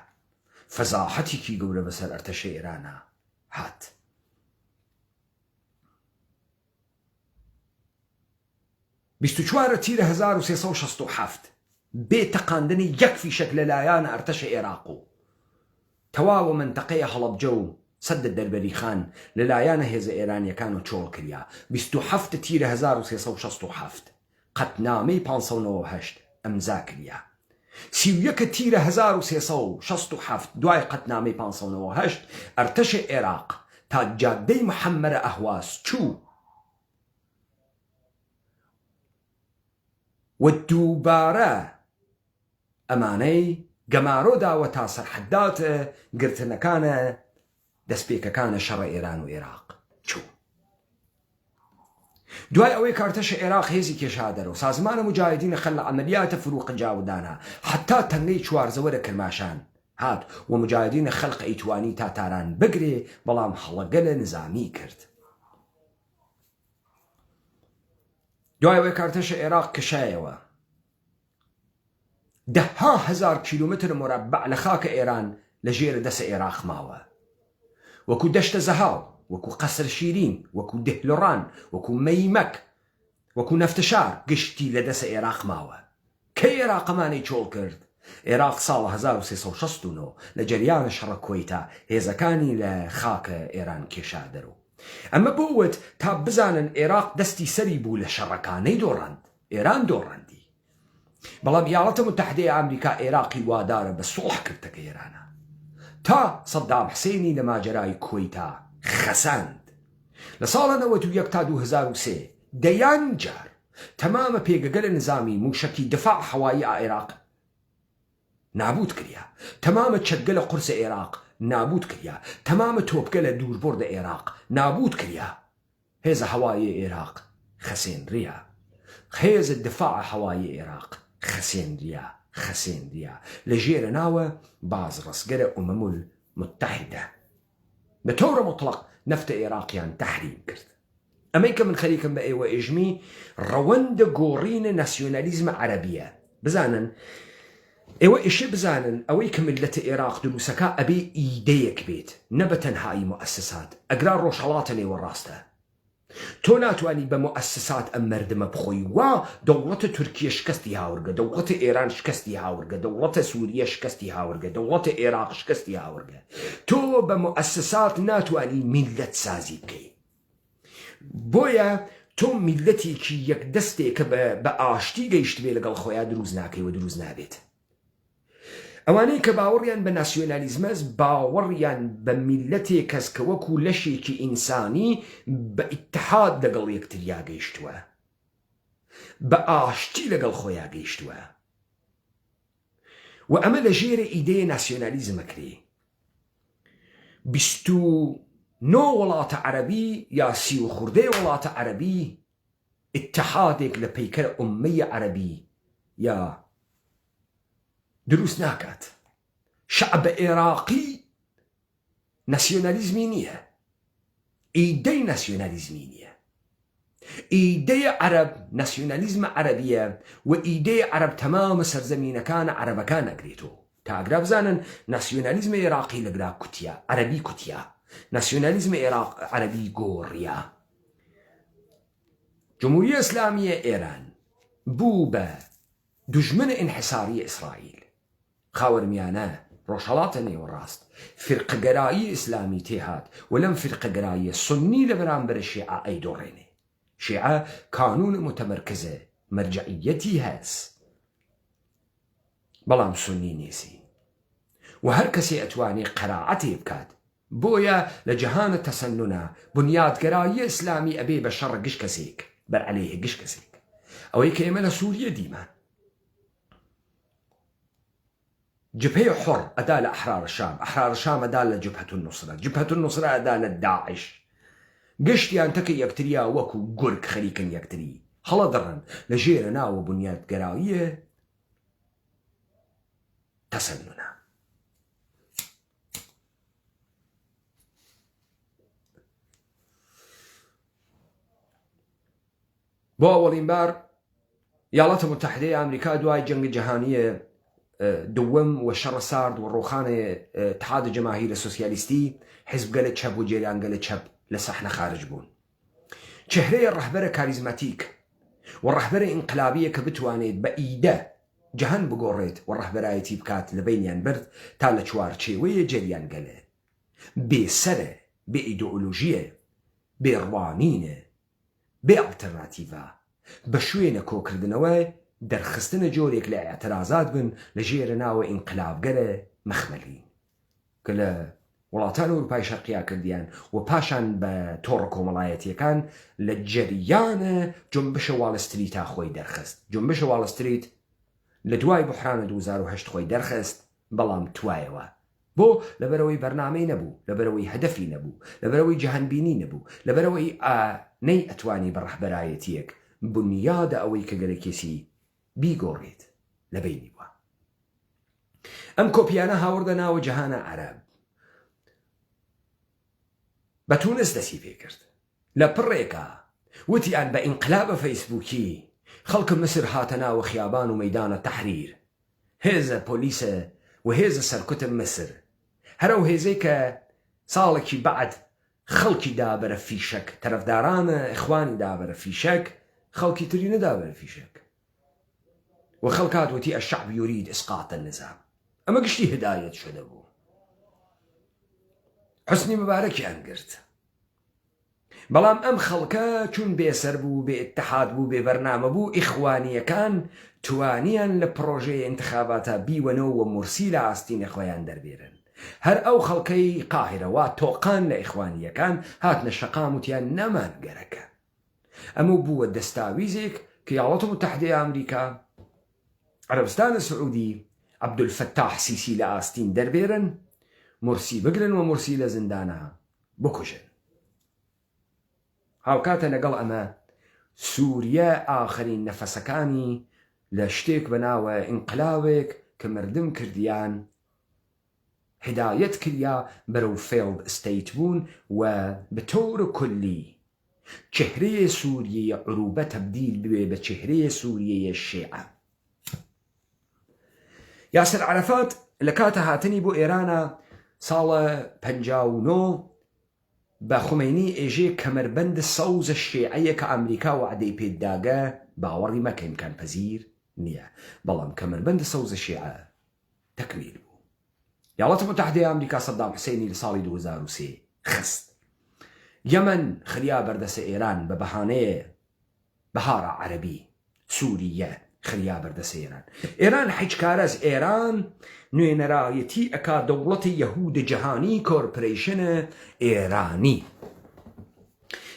فەزاحەتێکی گەورە بەسەر ئەرتەشە ئێرانە هات. 24 تیرە 1367 بێتەقاندنی یەک فیشەک لەلایەنە ئەرتەشە عێراق و تەواوە منتەقەیە هەڵەبجە و سەدە دەربەری خان لەلایەنە هێزە ئێرانیەکان و چۆڵ کریا. 27 تیرە 1367 قەتنامەی 598 ئەمزا کریا. 31 تیرە 1367 دوای قەتنامەی 598 ئەرتەشە عێراق تا جادەی محەممەرە ئەهواز چوو و دووبارە ئەمانەی گەمارۆ داوە تا سەرحەداتە گرتنەکانە دەستپێکەکانە شەڕە ئێران و عێراق چوو. دوای ئەوەی کارتەشە عێراق هێزی کێشا دەرەوە سازمانە مجاهدینە خەل لە عەمەلیاتە فرووق جاودانە حتا تەنگەی چوارزەوەرە کرماشان هات و مجاهدینە خەلق ئەیتوانی تا تاران بگرێ بەڵام هەڵەگە لە نظامی کرد. دوای ئەوەی کارتەشە عێراق کشایەوە دەها هەزار کیلومتر مربع لە خاکە ئێران لە ژێرە دەسە عێراق ماوە، وەکو دەشتە زەهاو، وەکو قەسر شیرین، وەکو دهلۆڕان، وەکو مەیمەک، وەکو نەفتەشار گشتی لە دەسە عێراق ماوە. کەی عێراقەمانەی چۆڵ کرد؟ عێراق ساڵە 1369 لە جەریانە شەڕە کۆیتا هێزەکانی لە خاکە ئێران کێشا دەرەوە. ئەمە بۆوت تا بزانن عێراق دەستی سەری بوو لە شەڕەکانەی دۆڕاند، ئێران دۆڕاندی. بەڵام یاڵەتە متحدەی ئەمریکا عێراقی وادارە بە سوڵح کردەکە ئێرانە تا سەدام حسێنی لە ماجەرای کۆیتا خەساند. لە ساڵە 91 تا 2003 دەیان جار تەمامە پێگەگە لە نظامی موشەکی دفاع هەوایی عێراق نابود کریا، تەمامە چەکگە لە قورسە عێراق نابود کریا، تەمامە تۆپگە لە دووربڕدە عێراق نابود کریا. هێزە هەوایی عێراق خەسێنریا، هێزە دفاع هەوایی عێراق خەسێنریا لە ژێرە ناوە بازڕەسگەرە ئومەم المتحدە. بە تۆرە مطلق نەفتە عێراقیان تەحریم کرد. ئەمەی کە من خەریکم بە ئێوە ئێژمی ڕەوەندە گۆڕینە ناسیۆنالیزمە عەرەبیە. بزانن ئێوە ئێشێ بزانن ئەوەی کە ملەتە عێراق دروستەکە ئەبێ ئیدەیەک بێت نە بە تەنهایی موەسسات. ئەگرا ڕۆژهەڵاتە نێوە ڕاستە. تۆ ناتوانی بە موەسسات ئەم مەردمە بخۆی وا دەوڵەتە تورکیە شکستی هاورگە، دەوڵەتە ئێران شکستی هاورگە، دەوڵەتە سووریە شکستی هاورگە، دەوڵەتە عێراق شکستی هاورگە. تۆ بە موەسسات ناتوانی میلەت سازی بکەی. بۆیە تۆ میلەتێکی یەک دەستێکە بە ئاشتی گەیشت بێ لەگەڵ خۆیان دروست ناکەی و دروست نابێت. ئەوانەی کە باوەڕیان بە ناسیۆنالیزمەس باوەڕیان بە میلەتێک کەس کە وەکو لەشێکی ئینسانی بە ئیتحاد لەگەڵ یەکتریا گەیشتووە، بە ئاشتی لەگەڵ خۆیان گەیشتووە و ئەمە لە ژێرە ئیدەیە ناسیۆنالیزمە کرێ. 29 وڵاتە عەرەبی یا 30 و خوردەی وڵاتە عەرەبی ئیتحادێک لە پەیکەرە ئوممەی عەرەبی یا دروست ناکات. شعب عێراقی ناسیۆنالیزمی نییە، ئیدەی ناسیۆنالیزمی نییە. ئیدەی عەرەب ناسیۆنالیزمە عەرەبیە و ئیدەی عەرەب تەمامە سەرزەمینەکانە عەرەبەکان ئەگرێتەوە. تا ئەگرا بزانن ناسیۆنالیزمە عێراقی لەگرا کوتیا، عەرەبی کوتیا، ناسیۆنالیزمە عەرەبی گۆڕیا. جمهوریە ئیسلامیە ئێران بوو بە دوژمنە ئینحیساری ئیسرائیل. خاوەرمیانە ڕۆژهەڵاتە نێوەڕاست فرقەگەرایی ئیسلامی تێهات و لەم فرقەگەراییە سنی لە بەرامبەر شیعە ئەیدۆڕێنێ. شیعە کانون متەمەرکزە، مەرجعیەتی هەست، بەڵام سنی نێسی و هەر کەسێ ئەتوانێ قەراعەتێ بکات. بۆیە لە جەهانە تەسەنونە بنیادگەرایی ئیسلامی ئەبێ بە شەڕە گشت کەسێک بەرعەلەیهە گشت کەسێک. ئەوەی کە ئێمە لە سووریە دیمان جبهەی حڕ ئەدا لە ئەحرار الشام، ئەحرار الشام ئەدا لە جبهەة النوسرە، جبهەة النوسرە ئەدا لە داعش. گشتیان تەکە یەکتریا وەکو گورگ خەریکن یەکتری هەڵە دەڕن لە ژێرە ناوە بنیادگەراییە تەسەنونە. بۆ ئەوەڵین بار یاڵەتە متحدەی ئەمریکا دوای جەنگی جەهانیە دووەم و شەڕە سارد و ڕۆخانە اتحاد جەماهیرە سۆسیالیستی حیزبگە لە چەپ و جێرانگە لە چەپ لە سەحنە خارج بوون. چهرەیە ڕەهبەرە کاریزماتیک و ڕەهبەرە ئینقلابیە کە بتوانێت بە ئیدە جەهەن بگۆڕێت و ڕەهبەرایەتی بکات لە بینیان برد تا لە چوارچێوەیە جێریانگەلێ. بێسەرە، بێ ئیدئۆلۆژیە، بێڕوانینە، بێ ئەڵتەرناتیڤە، بە شوێنە کۆکردنەوە دەرخستنە جۆرێک لە ئەعترازات بن لە ژێرە ناوە ئینقلابگەرە مەخمەلی کە لە وڵاتان ئەوروپای شەرقیا کردیان و پاشان بە تۆڕە کۆمەڵایەتیەکان لە جەریانە جنبشە واڵستریتا خۆی دەرخست. جنبشە واڵستریت لە دوای بحرانە 2008 خۆی دەرخست، بەڵام توایەوە بۆ لەبەرەوەی بەرنامەی نەبوو، لەبەرەوەی هەدەفی نەبوو، لەبەرەوەی جەهەنبینی نەبوو، لەبەرەوەی نەی ئەتوانی بە ڕەهبەرایەتیەک بنیادە ئەوەی کە گەلێکێسی بیگۆڕێت لە بینی وە. ئەم کۆپیانە هاوردە ناوە جەهانە عەرەب بە تونس دەستی پێکرد لە پڕێکە وتیان بە ئینقلابە فەیسبووکی خەڵکە مسر هاتە ناوە خیابان و مەیدانە تەحریر، هێزە پۆلیسە و هێزە سەرکوتە مسر، هەرە و هێزەی کە ساڵێکی بەعد خەڵکی دابەرە فیشەک، تەرەفدارانە ئیخوانی دابەرە فیشەک، خەڵکی تری نەدابەرە فیشەک، و خەڵکات وتی الشعب يريد إسقاط النظام. ئەمە گشتی هدایەت شدە بوو. حسنی مبارەکیان گرت، بەڵام ئەم خەڵکە چون بێسەر بوو، بێ ئیتحاد بوو، بێ بەرنامە بوو، ئیخوانیەکان توانیان لە پرۆژەی انتخاباتە بیوەنەوە و مورسی لە ئاستینە خۆیان دەربێرن. هەر ئەو خەڵکەی قاهرەوە تۆقان لە ئیخوانیەکان هاتنە شەقام وتیان نەمان گەرەکە. ئەمە بووە دەستاویزێک کە یاڵەتە متحدەی ئەمریکا، عەرەبستانە سعودی، عەبدولفەتاح سیسی لە ئاستین دەربێرن، مورسی بگرن و مورسی لە زیندانە بکوژن. هاوکاتە لەگەڵ ئەمە سووریە ئاخرین نەفەسەکانی لە شتێک بەناوە ئینقلابێک کە مردم کردیان هدایەت کریا بەرەو فێڵد ئستەیت بوون و بەتەورە کولی چهرەیە سووریەیە عروبە تەبدیل بوێ بە چهرەیە سووریەیە شیعە. یاسر عەرەفات لە کاتە هاتنی بۆ ئێرانە ساڵە 59 بە خومینی ئێژێ کەمەربەند سەوزە شیعەیە کە ئەمریکا وعدەی پێداگە باوەڕی مەکە ئیمکان پەزیر نییە، بەڵام کەمەربەند سەوزە شیعە تەکمیل بوو. یاڵەتە متحدەی ئەمریکا سەدام حوسێنی لە ساڵی 2003 خست. یەمەن خریا بەردەسە ئێران بە بەهانەیە بەهارە عەرەبی، سووریە خریا بەردەسە ئێران. ئێران حیچکارەز ئێران نوێنەرایەتی ئەکا دەوڵەتی یەهود جەهانی کۆرپۆرەیشنە ئێرانی.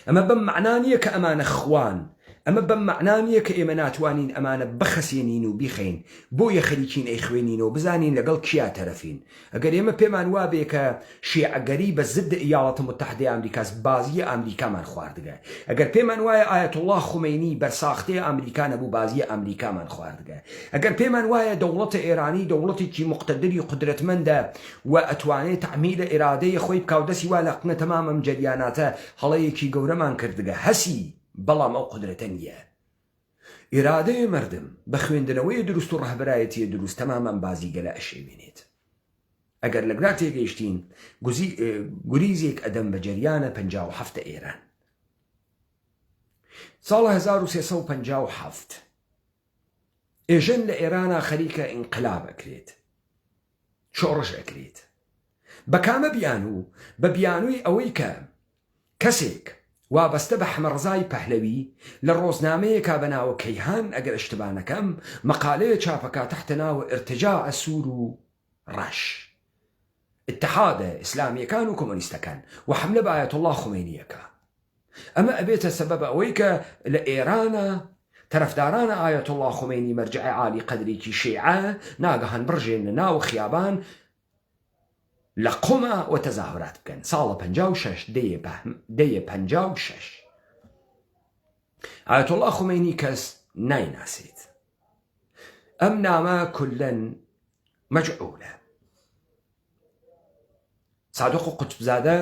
ئەمە بەم معنە نییە کە ئەمانە خوان، ئەمە بەم معنە نییە کە ئێمە ناتوانین ئەمانە بخەسێنین و بیخەین بۆیە خەریکین ئەی خوێنینەوە بزانین لەگەڵ کیا تەرەفین. ئەگەر ئێمە پێمان وابێ کە شیعەگەری بە ضد ئیاڵەتە متحدەی ئەمریکاس بازیە ئەمریکامان خواردگە، ئەگەر پێمان وایە ئایەتوڵڵا خومینی بەرساختەیە ئەمریکا نەبوو بازیە ئەمریکامان خواردگە، ئەگەر پێمان وایە دەوڵەتە ئێرانی دەوڵەتێکی مقتەدری قدرەتمەندە و ئەتوانێت تەعمیلە ئێرادەی خۆی بکاودەسی وا لەقنە تەمام ئەم جەریاناتە هەڵەیەکی گەورەمان کردگە هەسی، بەڵام ئەو قدرەتە نییە. ئێرادەیە مردم بە خوێندنەوەی دروست و ڕەهبەرایەتیە دروست تەمامان بازیگەلە ئەشێوێنێت. ئەگەر لەگرا تێگەیشتین گوریزێک ئەدەم بە جەریانە 57 ئێران. ساڵە 1357 ئێژەن لە ئێرانە خەریکە ئینقلاب ئەکرێت، شۆڕش ئەکرێت. بە کامە بیانوو؟ بە بیانووی ئەوەی کە کەسێک وابەستە بە حەمەڕزای پەهلەوی لە ڕۆژنامەیەکا بەناوە کەیهان ئەگەر ئەشتبانەکەم مەقالەیە چاپەکە تەحتە ناوە ئرتجاع سوور و ڕەش، ئیتحادە ئیسلامیەکان و کۆمۆنیستەکان و حەملە بە ئایەتوڵڵا خومینیەکە. ئەمە ئەبێتە سەبەب ئەوەی کە لە ئێرانە تەرەفدارانە ئایەتوڵڵا خومینی مەرجعی عالی قەدرێکی شیعە ناگەهان بڕژێنە ناو خیابان لە قۆمە و تەزاهورات بکەن. ساڵە 56 دەیە 56 ئایەتوڵڵا خومینی کەس نایناسێت. ئەم نامە کولەن مەجعولە. سادق و قوتبزادە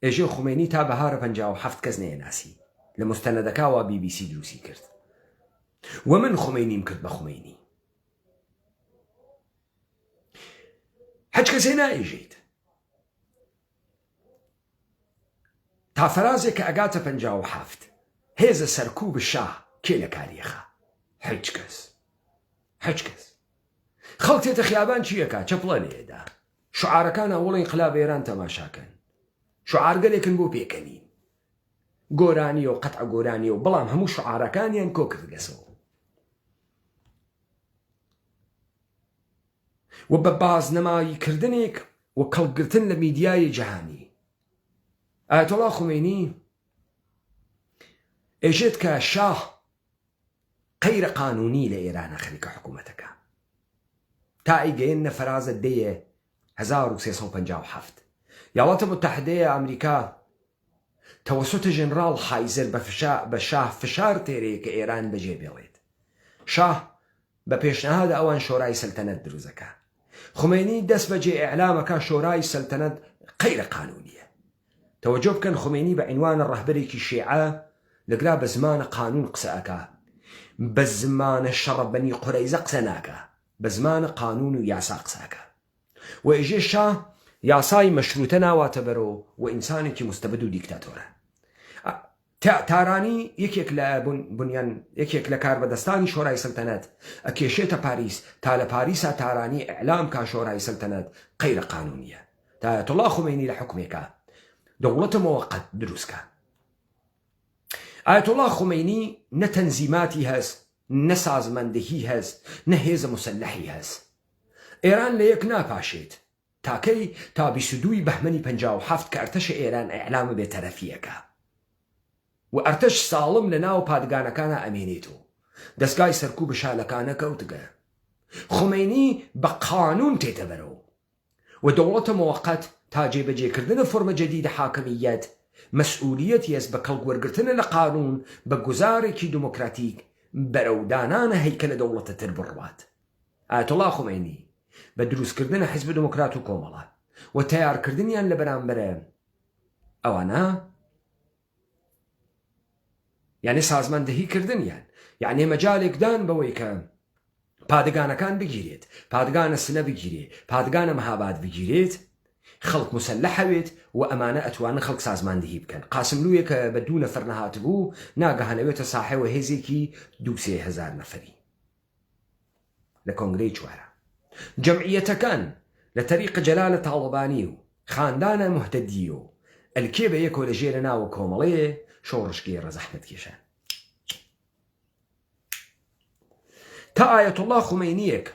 ئێژێ خومینی تا بەهارە 57 کەس نەیەناسی، لە مستەنەدەکاوە BBC دروستی کرد. و من خومینیم کرد بە خومینی. هەچ کەسێ نائێژێت تا فەرازێک کە ئەگاتە 57 هێزە سەرکوب شاه کێ لە کاریەخە؟ هەچ کەس. خەڵک تێتە خیابان چیەکە؟ چەپڵە لێدا. شعارەکان ئەوڵی ئینقلاب ئێران تەماشاکەن، شعارگەلێکن بۆ پێکەنین، گۆرانی و قەتع گۆرانی و بەڵام هەموو شعارەکانیان کۆ کردگەسەوە و بە بازنەماییکردنێک و کەڵگرتن لە میدیای جەهانی. ئایەتوڵڵا خومینی ئێژێت کە شاه قەیرە قانونی لە ئێرانە خەریکە حکوومەتەکە تا ئیگەیەنە فەرازە دەیە 1357 الولايات المتحدة أمريكا توسط جنرال حایزر بشاه فشار تێرەیە کە ئێران بەجێ بێڵێت. شاه بە پێشنەهاد ئەوان شۆرای سەلتەنەت دروستەکە. خمینی دەست بەجێ ئیعلامەکە شۆرای سەلتەنەت غەیرە قانونیە. توجه بکەن خمینی بە عنوانە ڕەهبەرێکی شیعە لەگرا بە زمانە قانون قسە ئەکا، بە زمانە شەڕە بەنی قورەیزە قسە ناکە، بە زمانە قانون و یاسا قسە ئەکا. و ئێژێ شاه یاسای مەشروتە ناواتە بەرەوە و ئینسانێکی مستەبد و دیکتاتۆرە. تارانی یەکێک لە کاربەدەستانی شۆرای سەلتەنەت ئەکێشێتە پاریس تا لە پاریسا تارانی ئیعلام کا شۆرای سەلتەنەت غەیرە قانونیە. تا ئایەتوڵا خمینی لە حکومێکە دەوڵەتە موقت دروستکە. ئایەتوڵا خمینی نە تەنزیماتی هەست، نە سازمەندەهی هەست، نە هێزە موسەلەحی هەست. ئێران لە یەک ناپاشێت تاکەی تا 22 بەهمەنی 57 کە ئەرتەشە ئێران ئیعلامە بێتەرەفیەکە و ئەرتەش ساڵم لە ناو پادگانەکانە ئەمێنێتەوە، دەستگای سەرکوب شالەکانە کەوتگە. خمینی بە قانون تێتە بەرەوە و دەوڵەتە موقت تا جێبەجێکردنە فۆرمە جەدیدە حاکمیەت مەسئولیەتی هەست بە کەڵگوەرگرتنە لە قانون بە گوزارێکی دموکراتیک بەرەودانانە هەیکەلە دەوڵەتە تر بڕوات. ئایەتوڵا خمینی بە دروستکردنە حیزب دموکرات و کۆمەڵە و تیارکردنیان لە بەرامبەرە ئەوانە یعنی سازماندەهیکردنیان، یعنی مەجالێکدان بەوەی کە پادگانەکان بگیرێت، پادگانە سنە بگیرێت، پادگانە مەهاباد بگیرێت، خەڵک مسلحەوێت و ئەمانە ئەتوانن خەڵک سازماندەهی بکەن. قاسملوویە کە بە 2 نەفەر نەهات بوو ناگەهانەوێتە ساحەوە هێزێکی 2-3 نەفەری لە کۆنگرەی چوارە. جەمعیەتەکان لە تەریق جەلالە تاڵبانی و خاندانە مهتەدی و ئەلکێ بە یەکۆ لە ژێرە ناوە کۆمەڵەیە شۆڕشکی ڕەزەحمەت کێشان. تا ئایەتوڵا خمینیەک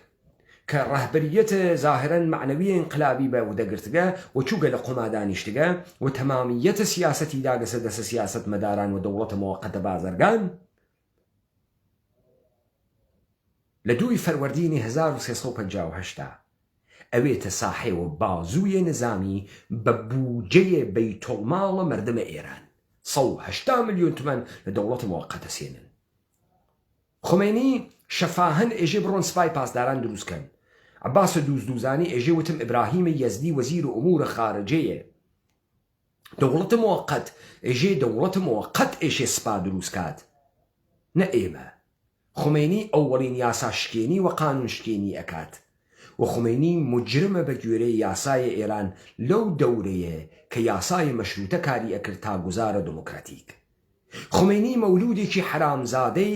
کە ڕەهبەریەتە ظاهرەن معنەوی انقلابی بە ودەگرتگە و چووگە لە قۆمادانیشتگە و تەمامیەتە سیاسەتی داگەسە دەسە سیاست مەداران و دەوڵەتە موقەتە بازرگان لە 2 فەروەردینی 1358 ئەوێتە ساحێوە بازوویە نظامی بە بوجەیە بەیتۆڵماڵە مردمە ئێران 180 ملیۆن تومەن لە دەوڵەتە موقەتە سێنن. خمینی شەفاهەن ئێژێ بڕۆن سپای پاسداران دروستکەن. عەباسە دووزدوزانی ئێژێ وتم ئیبراهیمە یەزدی وەزیر و ئومورە خارجەیە. دەوڵەتە موقەت ئێژێ دەوڵەتە موقەت ئێشێ سپا دروستکات نە ئێمە. خمینی ئەووەڵین یاسا شکێنی و قانون شکێنی ئەکات و خمینی مجرمە بە گوێرەی یاسای ئێران لەو دەورەیە کە یاسای مەشروتە کاری ئەکرد تا گوزارە دموکراتیک. خمینی مەولودێکی حرامزادەی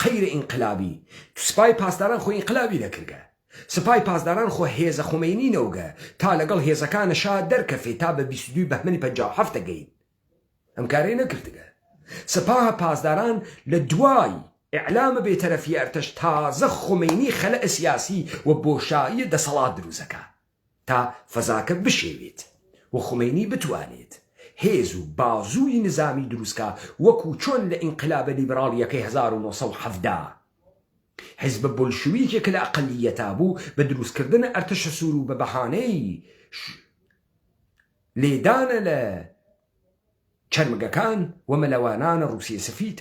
غەیرە ئینقلابی سپای پاسداران خۆی ئینقلابی دەکردگە. سپای پاسداران خۆ هێزە خمینی نەوگە تا لەگەڵ هێزەکانە شا دەرکەفێ تا بە 22 بەهمەنی 57 دەگەین. ئەم کارەی نەکردگە. سپاه پاسداران لە دوای ئیعلامە بێتەرەفی ئەرتەش تازە خمینی خەلە سیاسی و بۆشایی دەسەڵات دروستەکە تا فەزاکە بشێوێت و خمینی بتوانێت هێز و بازووی نظامی دروستکە وەکو چۆن لە ئینقلابە لیبراڵیەکەی 1970 حیزبە بۆلشویکێک لە ئەقەلیەتا بوو بە دروستکردنە ئەرتەشە سوور و بە بەهانەی لێدانە لە چەرمگەکان و مەلەوانانە ڕووسیە سفید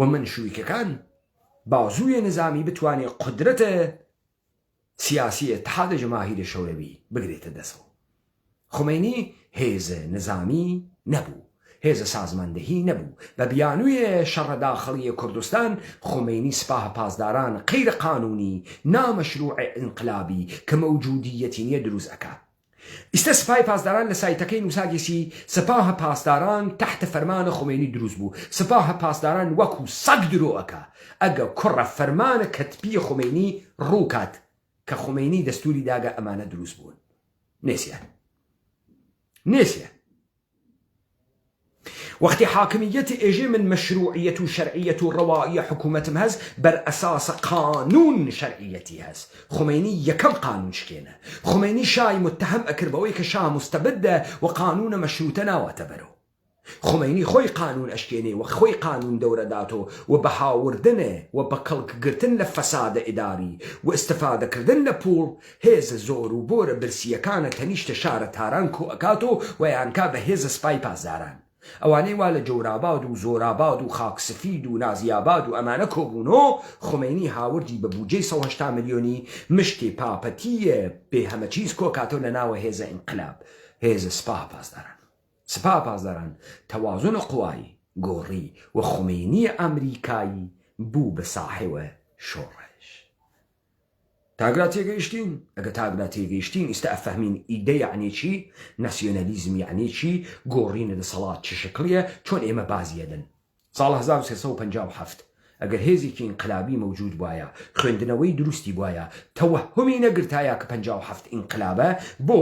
و منشویکەکان بازووی نظامی بتوانێت قدرەتە سیاسی اتحاد جەماهیری شەوروی بگرێتە دەستەوە. خمینی هێزە نظامی نەبوو، هێزە سازماندەهی نەبوو. بە بیانوویە شەڕە داخڵیە کوردستان خمینی سپاه پاسداران غەیرە قانونی نامەشروع ئینقلابی کە مەوجودیەتی نییە دروست ئەکات. ئێستا سپای پاسداران لە سایتەکەی نووساگەسی سپاه پاسداران تحت فەرمانە خمینی دروست بوو. سپاه پاسداران وەکو سەگ درۆ ئەکا ئەگە کوڕە فەرمانە کەتبی خمینی ڕووکات کە خمینی دەستوری داگە ئەمانە دروست بوون. نێسیان وەختی حاکمیەتی ئێژێ من مەشروعیەت و شەرعیەت و ڕەواییە حکوومەتم هەست بەر ئەساسە قانون شەرعیەتی هەست. خمینی یەکەم قانون شکێنە. خمینی شای متهم ئەکرد بەوەی کە شا مستەبدە و قانونە مەشروتە ناواتە بەرەوە. خمینی خۆی قانون ئەشکێنێ و خۆی قانون دەورەداتۆ و بەهاوردنێ و بە کەڵکگرتن لە فەسادە ئیداری و ئستفادەکردن لە پوڵ هێزە زۆر و بۆرە برسیەکانە تەنیشتە شارە تاران کۆ ئەکاتۆ و یانکا بە هێزە سپای پازداران ئەوانەی وا لە جۆراباد و زۆراباد و خاکسفید و نازیاباد و ئەمانە کۆبوونەوە خمینی هاوردی بە بوجەی 180 ملیۆنی مشتی پاپەتیە بێ هەمە چیز کۆکاتۆ لە ناوە هێزە ئینقلاب هێزە سپا پازداران سپا پازداران تەوازن قوایی گۆڕی و خمینی ئەمریکایی بوو بە ساحێوە شۆڕش تاگرا تێگەیشتین ئەگە تاگرا تێگەیشتین ئێستا ئەفەهمین ئیدە یعنی چی ناسیۆنەلیزم یعنی چی گۆڕینە دەسەڵات چ شکلیە چۆن ئێمە بازیەدەن ساڵ 1357 ئەگەر هێزێکی ئینقلابی مەوجود بواە خوێندنەوەی دروستی بواە تەوەهمی نەگرتایە کە 57 ئینقلابە بۆ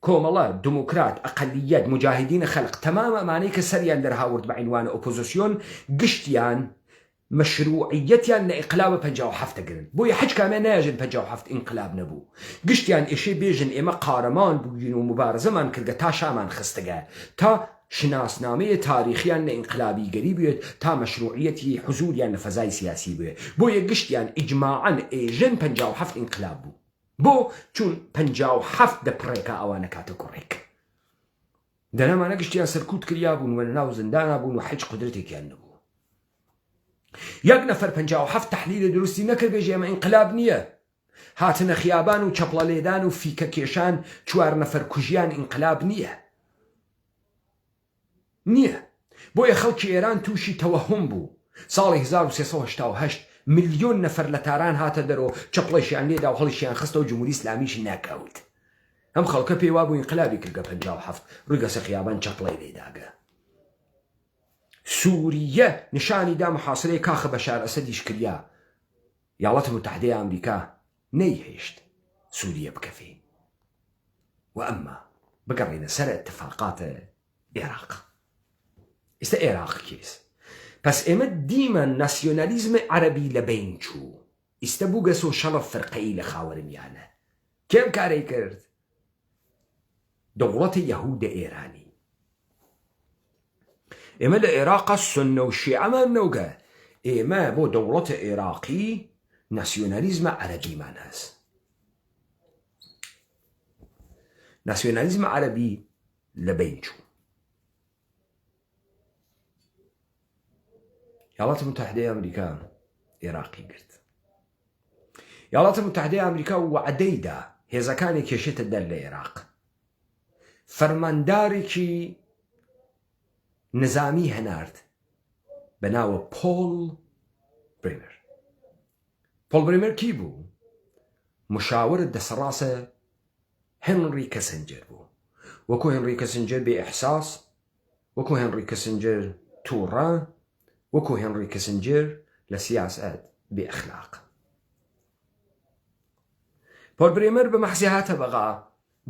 کۆمەڵە دموکرات ئەقەلیەت مجاهدینە خەلق تەمام ئەمانەی کە سەریان دەرهاورد بە عینوانە ئۆپۆزیسیۆن گشتیان مەشروعیەتیان لە ئینقلابە 57 دەگرن بۆیە هیچ کامێ ناژن 57 ئینقلاب نەبوو گشتیان ئێشێ بێژن ئێمە قارەمان بووین و مبارزەمان کردگە تا شامان خستگە تا شناسنامەیە تاریخیان لە ئینقلابیگەری بێت تا مەشروعیەتی حزوریان لە فەزای سیاسی بێت بۆیە گشتیان ئیجماعەن ئێژن 57 ئینقلاب بوو بۆ چون 57 دەپڕێکە ئەوانە کاتە کوڕێک دەنەمانە گشتیان سەرکوت کریا بوون و لە ناو زندانە بوون و هیچ قدرتێکیان نەبوو یەک نەفەر 57 تەحلیلی دروستی نەکرد بێژێ ئەمە ئینقلاب نییە هاتنە خیابان و چەپڵە لێدان و فیکە کێشان 4 نەفەر کوژیان ئینقلاب نییە بۆیە خەڵکی ئێران تووشی تەوەهم بوو ساڵی 1388 ملیۆن نەفەر لە تاران هاتە دەرەوە چەپڵەشیان لێدا و هەڵیشیان خستە و جمهوری ئیسلامیش نەکەوت ئەم خەڵکە پێوا بوو ئینقلابی کردگە 57 ڕووی گەسە خیابان چەپڵەی لێداگە سووریە نیشانی دا محاصرەی کاخە بەشار ئەسەدیش کریا یاڵەتی متحدەی ئەمریکا نەیهێشت سووریە بکەفێ و ئەمما بگەڕێنە سەر اتفاقاتە عێراق ئێستا عێراق کێس پس ئێمە دیمە ناسیۆنالیزمە عەرەبی لە بین چوو ئێستا بوو گەسۆ شەڕە فەرقەیی لە خاوەرمیانە کێم کارەی کرد دەوڵەتی یەهودە ئێرانی ئێمە لە عێراقا سنە و شیعەمان نەوگە ئێمە بۆ دەوڵەتە عێراقی ناسیۆنالیزمە عەرەبیمان هەست ناسیۆنالیزمە عەرەبی لە بین چوو یاڵەتی متحدەی ئەمریکا عێراقی گرت یاڵەتی متحدەی ئەمریکا وعدەیدا هێزەکانی کێشێتە دەر لە عێراق فەرماندارێکی نظامی هەنارد بە ناوە پۆل برێمەر کی بوو مشاورە دەسەڕاسە هێنری کەسنجەر بوو وەکو هێنری کەسنجەر بێ ئیحساس وەکو هێنری کەسنجەر تووڕە وەکو هێنری کەسنجەر لە سیاسەت بێ ئەخلاق پۆل برێمەر بە مەحزی هاتە بەغا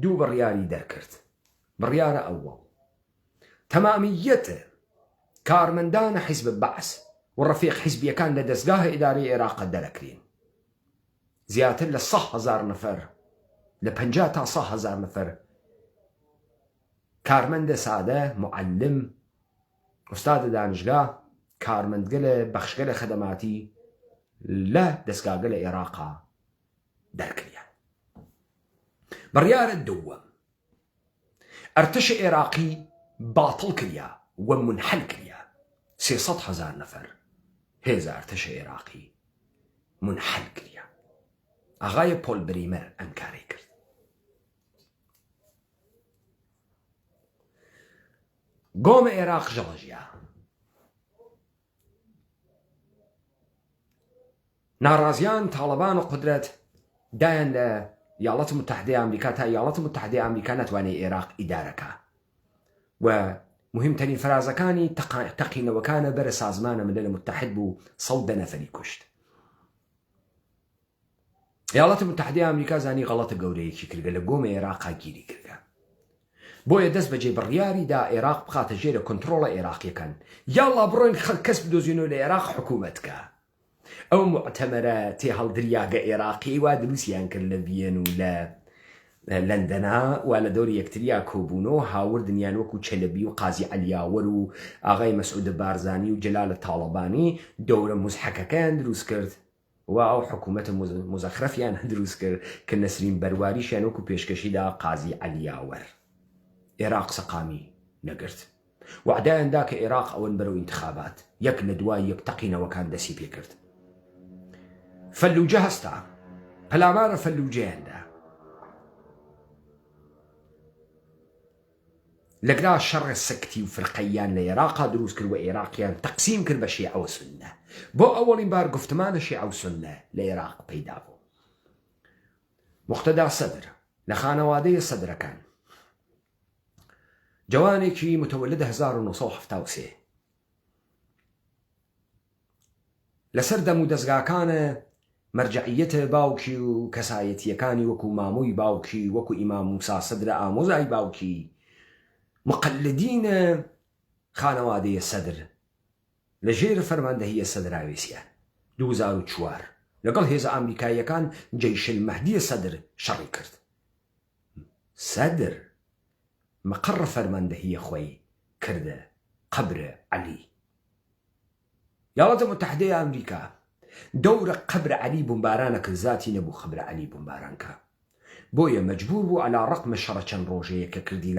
دوو بڕیاری دەرکرد بڕیارە ئەووەڵ تەمامیەتە کارمەندانە حیزب بەعس و ڕەفیق حیزبیەکان لە دەستگاهە ئیداری عێراقە دەرەکرین زیاتر لە 100,000 نەفەر لە 50 تا 100,000 نەفەر کارمەندە سادە معلم ئوستادە دانشگا کارمەندگە لە بەخشگە لە خەدەماتی لە دەستگاگە لە عێراقا دەرکریان بڕیارە دووەم ئەرتەشە عێراقی باطل کریا و منحل کریا 300,000 نەفەر هێزە ئەرتەشە عێراقی منحل کریا ئاغای پۆل برێمەر ئەم کارەی کرد گۆمە عێراق ژەڵەژیا ناڕازیان تاڵەبان و قدرەت دایان لە یاڵەتی متحدەی ئەمریکا تا یاڵەتی متحدەی ئەمریکا ناتوانێت عێراق ئیدارەکە و مهمترین فرازەکانی تەقینەوەکانە بەرە سازمانە ملل متحد بوو 100 نەفەری کوشت یاڵەتی متحدەی ئەمریکا زانی غەڵەتە گەورەیەکی کردگە لە گۆمە عێراقا گیری کردگە بۆیە دەست بەجێ بڕیاریدا عێراق بخاتە ژێرە کۆنتڕۆڵە عێراقیەکان یاڵا بڕۆین کەس بدۆزینەوە لە عێراق حکوومەتکە ئەو معتەمەرە تێ هەڵدریاگە عێراقی وا دروستیان کرد لە ڤیەن و لە لندنا و لە دەوری یەکتریا کۆبوونەوە هاوردنیان وەکو چەلەبی و قازی عەلیاوەر و ئاغای مەسعود بارزانی و جەلالە تاڵەبانی دەورە مزحەکەکەیان دروست کرد و ئەو حکوومەتە مزەخرەفیان دروست کرد کە نەسرین بەروواریشیان وەکو پێشکەشیدا قازی عەلیاوەر. عێراق سەقامی نەگرت وعدایاندا کە عێراق ئەوەن بەرەو ئینتخابات یەک لە دوای یەک تەقینەوەکان دەسی پێ کرد. فەلوجە هەستا پەلامارە فەلوجەیاندا لەگرا شەڕ سەکتی و فرقەیان لە عێراقا دروست کرد و عێراقیان تەقسیم کرد بە شیعە و سوننە. بۆ ئەوەڵین بار گفتمانە شیعە و سوننە لە عێراق پەیدا بوو. موقتەدا سەدر لە خانەوادەیە سەدرەکان جوانێکی متەوەلد 1973 لەسەر دەم و دەستگاکانە مەرجعیەتە باوکی و کەسایەتیەکانی وەکو مامووی باوکی وەکو ئیمام موسا سەدرە ئامۆزای باوکی مقلدینە خانەوادەیە سەدر لە ژێر فەرماندەهیە سەدراوێسیان 2004 لەگەڵ هێزە ئامریکاییەکان جەیش المەهدیە سەدر شەڕی کرد. سەدر مەقڕە فەرماندەهیە خۆی کردە قەبرە عەلی. یاڵەتە متحدەی ئەمریکا دەورە قەبرە عەلی بمبارانە کرد زاتی نەبوو قەبرە عەلی بمبارانکە بۆیە مەجبور بوو عەلا ڕەقمە شەڕە چەند ڕۆژەیە کە کردی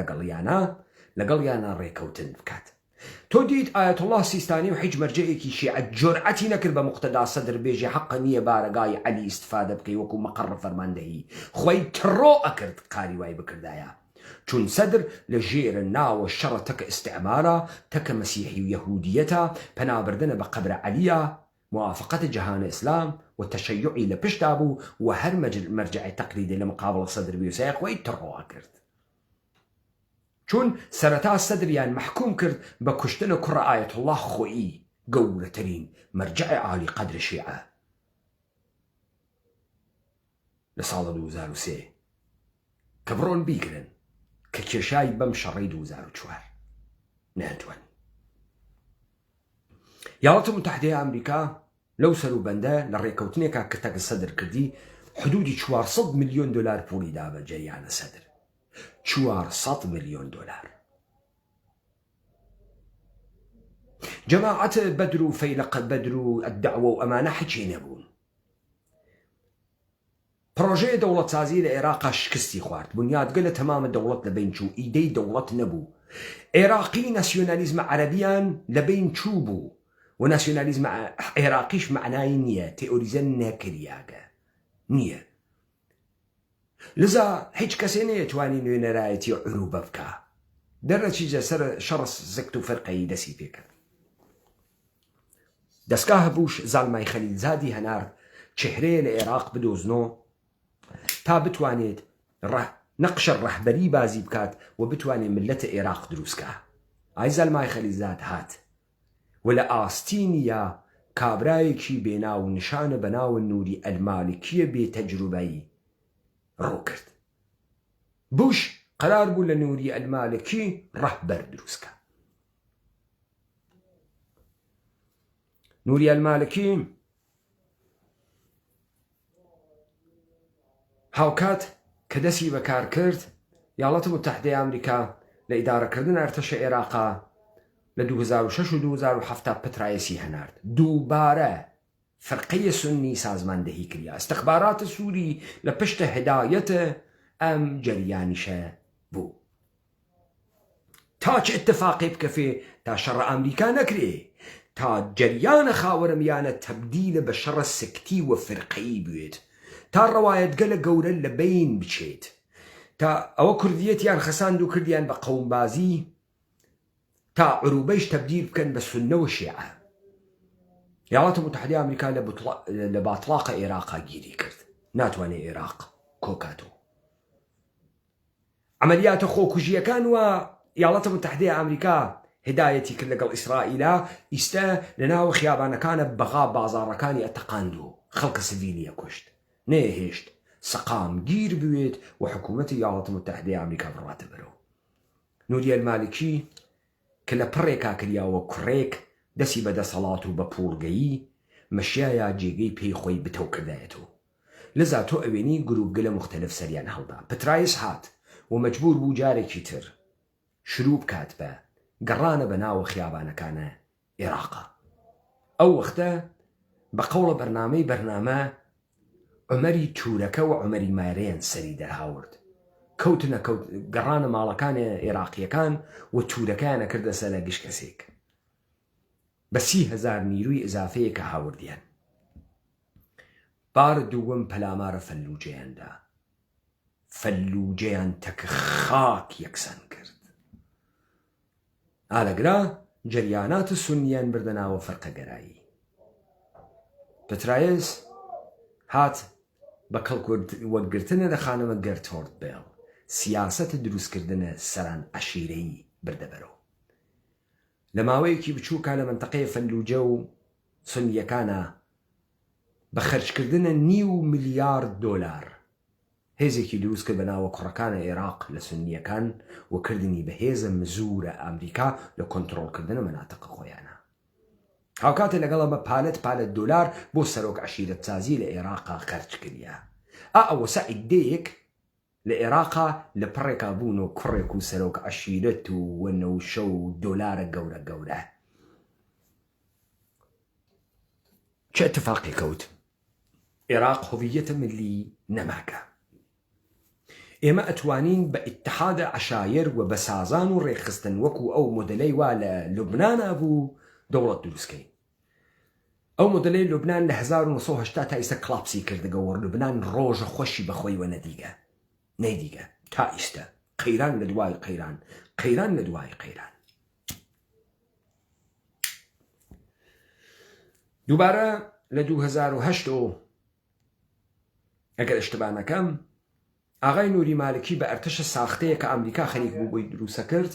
لەگەڵیانە ڕێکەوتن بکات. تۆ دیت ئایەتوڵڵا سیستانی و هیچ مەرجەیەکی شیعە جورعەتی نەکرد بە موقتەدا سەدر بێژێ حەقە نییە بارەگای عەلی ئیستفادە بکەی وەکو مەقڕە فەرماندەهی خۆی تڕۆ ئەکرد قاری وای بکردایە چون سەدر لە ژێرە ناوە شەڕە تەکە ئیستعمارە تەکە مەسیحی و یەهودیەتە پەنابردنە بە قەبرە عەلیە موافقەتە جەهانە ئیسلام و تەشەیوعی لە پشتا بوو و هەر مەرجعی تەقلیدی لە مقابڵە سەدر بێوسایە خۆی تڕۆ کرد چون سەرەتا سەدریان محکوم کرد بە کوشتنە کوڕە ئایەتوڵڵا خۆیی گەورەترین مەرجعی عالی قەدرە شیعە لە ساڵە 2003 کە بڕۆن بیگرن کە کێشای بەم شەڕەی 2004 نەهاتوانی. یاڵەتە متحدەی ئەمریکا لەو سەروبەندە لە ڕێکەوتنێکا کە تەکە سەدر کردی حدودی 400 ملیۆن دلار پوڵی دا بە جەریانە سەدر. 400 ملیۆن دلار. جەماعەت بەدر و فەیلق بەدر و ئەدعوە و ئەمانە حەچی نەبوون. پرۆژەیە دەوڵەتسازی لە عێراقا شکستی خوارد بنیادگە لە تەمامە دەوڵەت لە بین چوو ئیدەی دەوڵەت نەبوو. عێراقی ناسیۆنالیزمە عەرەبیان لە بین چوو بوو و ناسیۆنالیزمە عێراقیش معنای نییە تئۆریزە نەکریاگە نییە. لذا هیچ کەسێ نەیەتوانی نوێنەرایەتی عروبە بکە دەرەچیجە سەر شەڕ زەکت و فەرقەیی دەسی پێکرد. دەستگاه بوش زاڵمای خەلیلزادی هەنار چهرەیە لە عێراق بدۆزنەوە تا بتوانێت نەقشە ڕەهبەری بازی بکات و بتوانێت ملەتە عێراق دروستکە. ئای زاڵمای خەلیلزاد هات و لە ئاستینیا کابرایەکی بێناو نیشانە بەناوە نووری ئەلمالکیە بێتەجروبەیی ڕوو کرد. بوش قرار بوو لە نووری ئەلمالکی ڕەهبەر دروستکە. نووری ئەلمالکی هاوکات کە دەستی بەکار کرد یاڵەتە متحدەی ئەمریکا لە ئیدارەکردن ئەرتەشە عێراقا لە 2006 و 2007 پترایەسی هەنارد. دووبارە فرقەیە سنی سازماندەهی کریا. استخباراتە سووری لە پشتە هدایەتە ئەم جەریانیشە بوو تا چ اتفاقی بکەفێ تا شەڕە ئەمریکا نەکرێ تا جەریانە خاوەرەمیانە تەبدیلە بە شەڕە سکتی و فرقەیی بوێت تا ڕەوایەتگە لە گەورە لە بین بچێت تا ئەوە کوردیەتیان خەساند و کردیان بە قەومبازی تا عروبەیش تەبدیل بکەن بە سوننە و شیعە. یاڵەتە متحدەی ئەمریکا لە باتڵاقە عێراقا گیری کرد ناتوانێت عێراق کۆکاتۆ. عملیاتە خۆکوژیەکان وە یاڵەتە متحدەی ئەمریکا هدایەتی کرد لەگەڵ ئیسرائیلا ئیستە لە ناوە خیابانەکانە بەغا بازاڕەکانی ئەتەقاند و خەڵکە سڤیلیە کوشت نەهێشت سەقام گیر بوێت و حکوومەتی یاڵەتە متحدەی ئەمریکا بڕاتە بەرەوە. نووری ئەلمالکی کە لە پڕێکا کریاوە کوڕێک دەسی بەدەسەڵات و بە پوڵگەیی مەشیایە جێگەی پێی خۆی بتەو کردایەتەوە. لذا تۆ ئەوێنی گروپ گەلە مختلف سەریان هەڵدا. پترایس هات و مەجبور بوو جارێکی تر شروع بکات بە گەڕانە بە ناوە خیابانەکانە عێراقا. ئەو وەختە بە قەوڵە بەرنامە عومەری تورەکە و عومەری مارێن سەری دەرهاورد. گەڕانە ماڵەکانی عێراقیەکان و تورەکانە کردە سەر گشت کەسێک بە 30,000 نیروی ئزافەیە کە هاوردیان. بار دووەم پەلامارە فەلوجەیاندا. فەلوجەیان تەکە خاک یەکسان کرد. ئالەگرا جەریانات سونیان بردەناوە فەرقەگەرایی. پترایس هات بە کەڵکوەرگرتنە لە خانەمە گەرتۆرد بێڵ سیاسەت دروستکردنە سەران عەشیرەیی بردەبەرەوە. لە ماوەیەکی بچووکە لە منتەقەی فەلوجە و سونیەکانە بە خەرجکردنە $9 ملیار هێزێکی دروست کرد بە ناوە کوڕەکانە عێراق لە سونیەکان و کردنی بە هێزە مزورە ئەمریکا لە کۆنتڕۆڵکردنە مەناتەقە خۆیانە. هاوکاتە لەگەڵ ئەمە پالەت دۆلار بۆ سەرۆک عەشیرەتسازی لە عێراقا خەرج کردیە. ئەوە سەعیدەیەک لە عێراقا لە پڕێکا بوون و کوڕێک و سەرۆک عەشیرەت و وەنەوشە و دۆلارە گەورە. چه اتفاقی کەوت؟ عێراق هویەتە ملی نەماکە. ئێمە ئەتوانین بە ئیتحادە عەشایر و بە سازان و ڕێخستن وەکو ئەو مۆدەلەی وا لە لوبنانە بوو دەوڵەت دروستکەین. ئەو مۆدەلەی لوبنان لە 1980 تا ئێستا کلاپسی کردەگەوە. لوبنان ڕۆژە خۆشی بەخۆی وە نەیدیگە تا ئێستا قەیران لە دوای قەیران لە دوای قەیران. دووبارە لە 2008 ئەگەر ئشتباه نەکەم ئاغای نوری مالکی بە ئەرتەشە ساختەیە کە ئەمریکا خەریک بوو بۆی دروستە کرد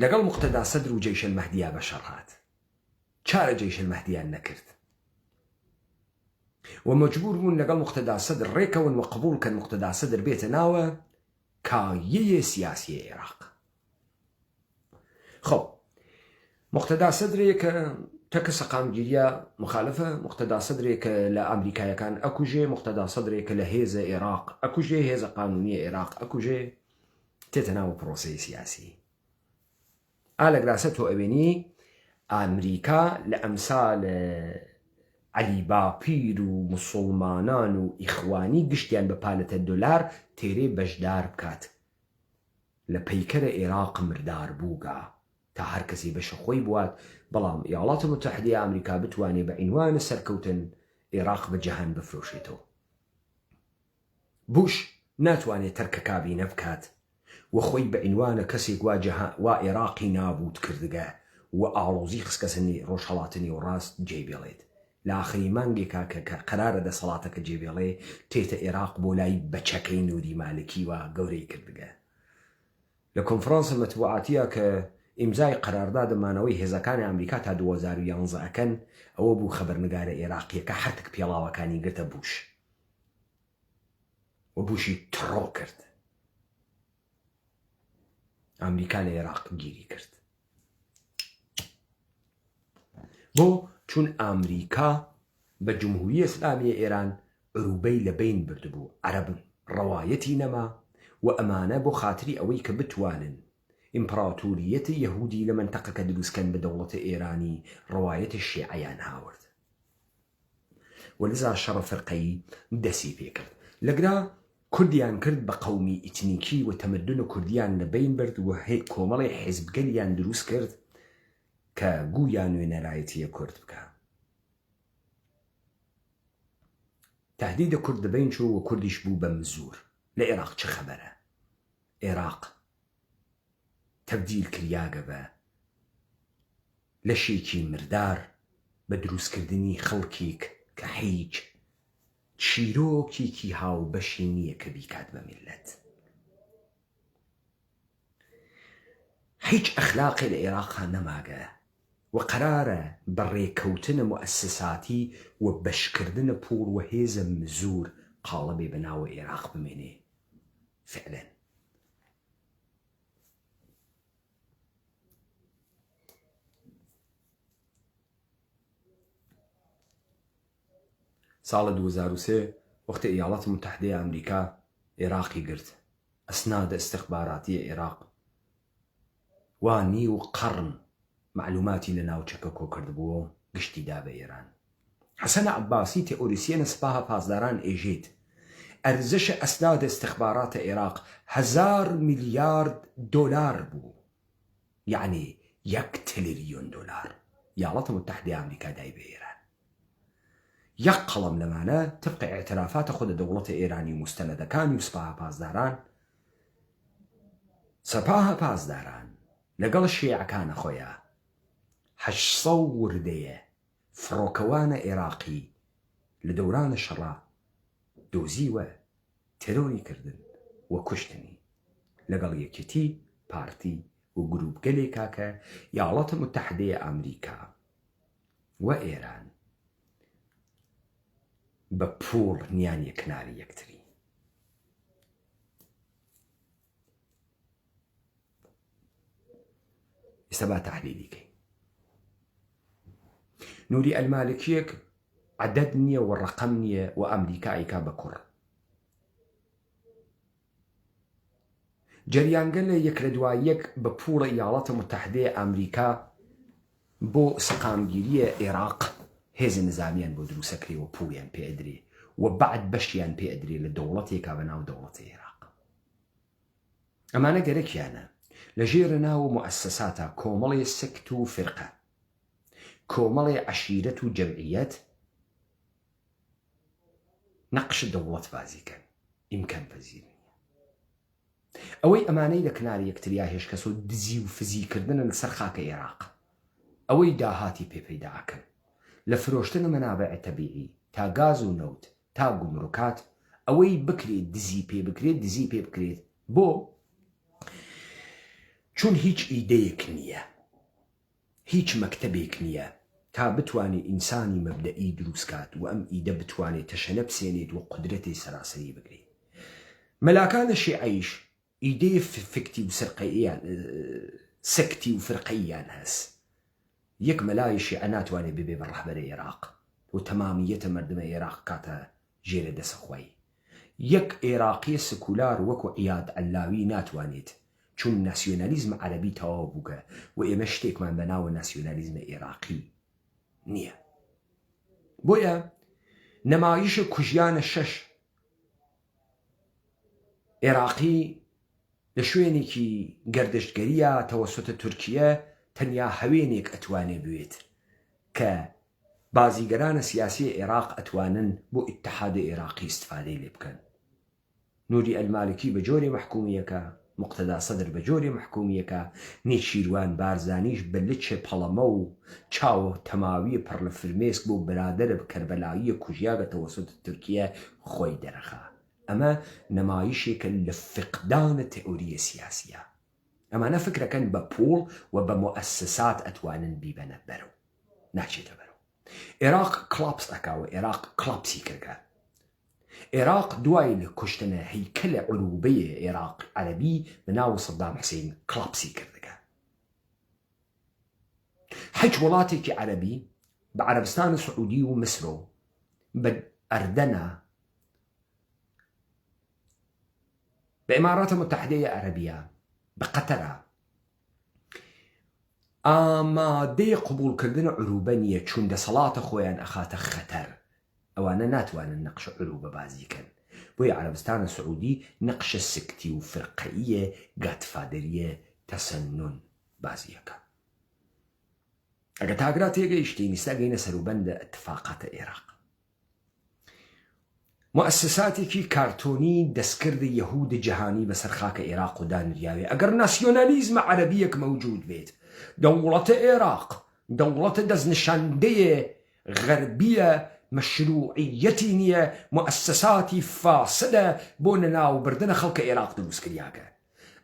لەگەڵ مقتەدا سەدر و جەیش المەهدیە بەشەڕ هات. چارە جەیش المەهدیان نەکرد و مەجبور بوون لەگەڵ مقتەدا سەدر ڕێکەون و قبول کەن مقتەدا سەدر بێتە ناوە کایەیە سیاسی عێراق. خۆ مقتەدا سەدرێکە تەکە سەقامگیریە مخالفە، مقتەدا سەدرێکە لە ئەمریکایەکان ئەکوژێ، مقتەدا سەدرێکە لە هێزە عێراق ئەکوژێ، هێزە قانونیە عێراق ئەکوژێ، تێتە ناوە پرۆسەی سیاسی. ئالەگراسە تۆ ئەوێنی ئەمریکا لە ئەمسال عەلی باپیر و موسڵمانان و ئیخوانی گشتیان بە پالەتە دۆلار تێرێ بەشدار بکات لە پەیکەرە عێراق مردار بووگا تا هەر کەسی بەشە خۆی بوات. بەڵام وڵاتە متحیدە ئەمریکا بتوانێت بە عینوانە سەرکەوتن عێراق بە جەهان بفرۆشێتەوە. بوش ناتوانێت تەرکە کابینە بکات و خۆی بە عینوانە کەسێک وا عێراقی نابوت کردگە و ئاڵۆزی خسکەسنی ڕۆژهەڵاتنی و ڕاست جێبێڵێت. لە ئاخری مانگێکا کە قەرارە دەسەڵاتەکە جێبێڵێ تێتە عێراق بۆ لای بەچەکەی نوری مالکی و گەورەی کردگە. لە کۆنفرانسە مەتبوعاتیە کە ئیمزای قەرارداد دەمانەوەی هێزەکانی ئەمریکا تا 2011 ئەکەن ئەوە بوو خەبەرنگارە عێراقیەکە هەرتک پێڵاوەکانی گرتە بوش و بوشی تڕۆ کرد. ئەمریکا لە عێراق گیری کرد بۆ چون ئەمریکا بە جمهوریە ئیسلامی ئێران عروبەی لە بین بردبوو. عەرەب ڕەوایەتی نەما و ئەمانە بۆ خاتری ئەوەی کە بتوانن ئیمپراتوریەتی یەهودی لە منتەقەکە دروستکەن بە دەوڵەتە ئێرانی ڕەوایەتی شیعەیان هاورد و لذا شەڕە فەرقەیی دەسی پێ کرد. لەگرا کوردیان کرد بە قەومی ئیتنیکی و تەمەدن و کوردیان لە بین برد و کۆمەڵی حیزبگەلیان دروست کرد کە گویان نوێنەرایەتیە کورد بکە. تهدیدە کورد دەبین چوو و کوردیش بوو بە مزور. لە عێراق چه خەبەرە؟ عێراق تەبدیل کریاگە بە لەشێکی مردار بە دروستکردنی خەڵکێک کە هیچ چیرۆکێکی هاوبەشی نییە کە بیکات بە میلەت. هیچ ئەخلاقی لە عێراقا نەماگە و قەرارە بە ڕێکەوتنە موەسساتی و بەشکردنە پوڵ و هێزە مزور قاڵەبێ بە ناوە عێراق بمێنێ فعلەن. ساڵە 2003 وەختە ئیاڵات متحدەی ئەمریکا عێراقی گرت ئەسنادە استخباراتیە عێراق وانی و قەڕن معلوماتی لە ناوچەکە کۆ کردبووە گشتی دا بە ئێران حەسەن عەباسی تئۆریسیەنە سپاها پاسداران ئێژێت ئەرزشە ئەسنادە استخباراتە عێراق 1000 میلیارد دۆلار بوو یعنی 1 تریلیۆن دۆلار یاڵەتە متحدەی ئەمریکا دای بە ئێران یەک قەڵەم لەمانە طبق اعترافاتە خۆدە دەوڵەتە ئێرانی مستەنەدەکانی و سپاها پاسداران سەپاها پاسداران لەگەڵ شیعەکانە خۆیان 800 وردەیە فڕۆکەوانە عێراقی لە دەورانە شەڕا دۆزیوە تەرۆری کردن و کوشتنی لەگەڵ یەکێتی پارتی و گروپگەلێکا کە یاڵەتە متحدەیە ئەمریکا و ئێران بە پوڵ نیانیە کناری یەکتری ئێستا با تەحلیلی کەین نوری ئەلمالکیەک عەدەد نییە و ڕەقەم نییە و ئەمریکا ئەیکا بە کوڕ جەریانگە لە یەک لە دوای یەک بە پوڵە ئیاڵەتە متحدەیە ئەمریکا بۆ سەقامگیریە عێراق هێزە نظامیان بۆ دروستەکرێ و پوڵیان پێئەدرێ و بەعد بەشیان پێئەدرێ لە دەوڵەتێکا بەناو دەوڵەتی عێراق ئەمانە گەرەکیانە لە ژێرە ناو مؤسساتە کۆمەڵێ سەکت و فرقە کۆمەڵێ عەشیرەت و جەمعیەت نەقش دەوڵەت بازیکەن ئیمکان پەزیر نییە ئەوەی ئەمانەی لە کناری یەکتریا هێشکەس و دزی و فزیکردنە لەسەر خاکە عێراق ئەوەی داهاتی پێپەیداکەن لە فرۆشتنە مەنابع تەبیعی تا گاز و نەوت تا گومڕوکات ئەوەی بکرێت دزی پێ بکرێت دزی پێ بکرێت بۆ چون هیچ ئیدەیەک نییە هیچ مەکتەبێک نییە تا بتوانێت ئینسانی مەبدەئی دروستکات و ئەم ئیدە بتوانێت تەشەنە بسێنێت و قودرەتی سەراسەری بگرێت مەلاکانە شیعەیش ئیدەی فکتی و سەکتی و فرقەییان هەست یەک مەلای شیعە ناتوانێت ببێ بە ڕەهبەرە عێراق و تەمامیەتە مەردمە عێراق کاتە ژێرە دەسەخوای یەک عێراقی سکولار وەکو عیاد عەلاوی ناتوانێت چون ناسیۆنالیزم عەرەبی تەواو بووکە و ئێمە شتێکمان بەناوە ناسیۆنالیزمە عێراقی نییە بۆیە نەمایشە کوژیانە 6 عێراقی لە شوێنێکی گەردەشتگەریە تەوەسوتە تورکیە تەنیا هەوێنێک ئەتوانێ بوێت کە بازیگەرانە سیاسی عێراق ئەتوانن بۆ ئیتحادی عێراقی استفادەی لێ بکەن نوری ئەلمالکی بە جۆرێ مەحکومیەکە مقتەدا سەدر بە جۆرێ مەحکومیەکە نێچیروان بارزانیش بە لچێ پەڵەمە و چاوە تەماوی پڕ لە فرمێسک بۆ برادرە کەربەلاییە کوژیاگە تەوەسوتە تورکیە خۆی دەرەخا ئەمە نەمایشێکە لە فقدانە تئۆریە سیاسیە ئەمانە فکرەکەن بە پوڵ و بە مؤسسات ئەتوانن بیبەنە بەرەو ناچێتە بەرەو عێراق کلاپس ئەکاوە عێراق کلاپسی کردگە عێراق دوای لە کوشتنە هەیکەلە عروبەیە عێراق عەرەبی بەناو سەدام حوسێن کلاپسی کردگە هیچ وڵاتێکی عەرەبی بە عەرەبستان سعودی و مسر و بە ئەردەنە بە ئیماراتە متحدەیە عەرەبیە بە قەتەرە ئامادەی قبولکردنە عروبە نییە چون دەسەڵاتە خۆیان ئەخاتە خەتەر ئەوانە ناتوانن نەقشە عروبە بازیکەن بۆیە عەرەبستانە سعودی نەقشە سکتی و فرقەییە گاتفادەریە تەسەنن بازیەکە ئەگە تاگرا تێگەیشتی نیستا گەینە سەروبەندە ئەتفاقاتە عێراق مؤسساتێکی کارتۆنی دەستکردە یەهود جەهانی بەسەر خاکە عێراق و دانریاوێ ئەگەر ناسیۆنالیزمە عەرەبیەک مەوجود بێت دەوڵەتە عێراق دەوڵەتە دەستنیشاندەیە غەربیە مەشروعیەتی نییە مؤسساتی فاسدە بۆ نەناوبردنە خەڵکە عێراق دروستکریاکە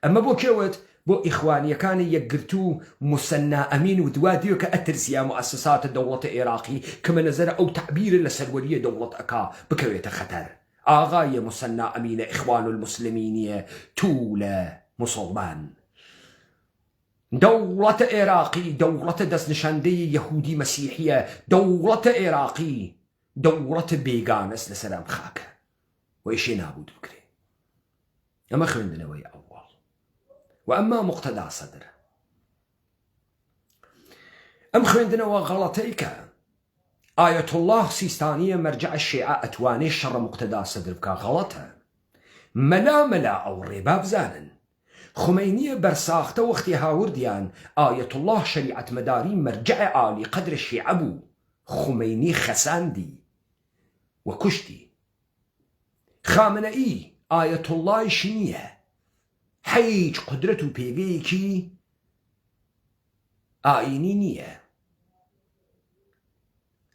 ئەمە بۆ کێوت بۆ ئیخوانیەکانی یەکگرتو موسەنا ئەمین و دوا دیوە کە ئەترسیا مؤسساتە دەوڵەتە عێراقی کە بەنەزەرە ئەو تەعبیرە لە سەروەریە دەوڵەت ئەکا بکەوێتە خەتەر ئاغایە موسەنا ئەمینە ئیخوان المسلمینیە تو لە موسڵمان دەوڵەتە عێراقی دەوڵەتە دەستنیشاندەی یەهودی مەسیحیە دەوڵەتە عێراقی دەوڵەتە بێگانەست لەسەر ئەم خاکە و ئیشێ نابوود بکرێ. ئەمە خوێندنەوەی ئەوڵ. و ئەمما مقتەدا سەدر ئەم خوێندنەوە غەڵەتەی کە ئایەت الله سیستانیە مەرجع شیعە ئەتوانێ شەڕە مقتەدا سەدر بکە غەڵەتە. مەلا ئەو ڕێبا بزانن خمینیە بەرساختە وەختی هاوردیان ئایەت الله شریعەت مەداری مەرجع عالی قەدر شیعە بوو، خمینی خەساندی و کوشتی. خامنەئی ئایەت اللهیشی نییە، هیچ قدرەت و پێگەیەکی ئاینی نییە.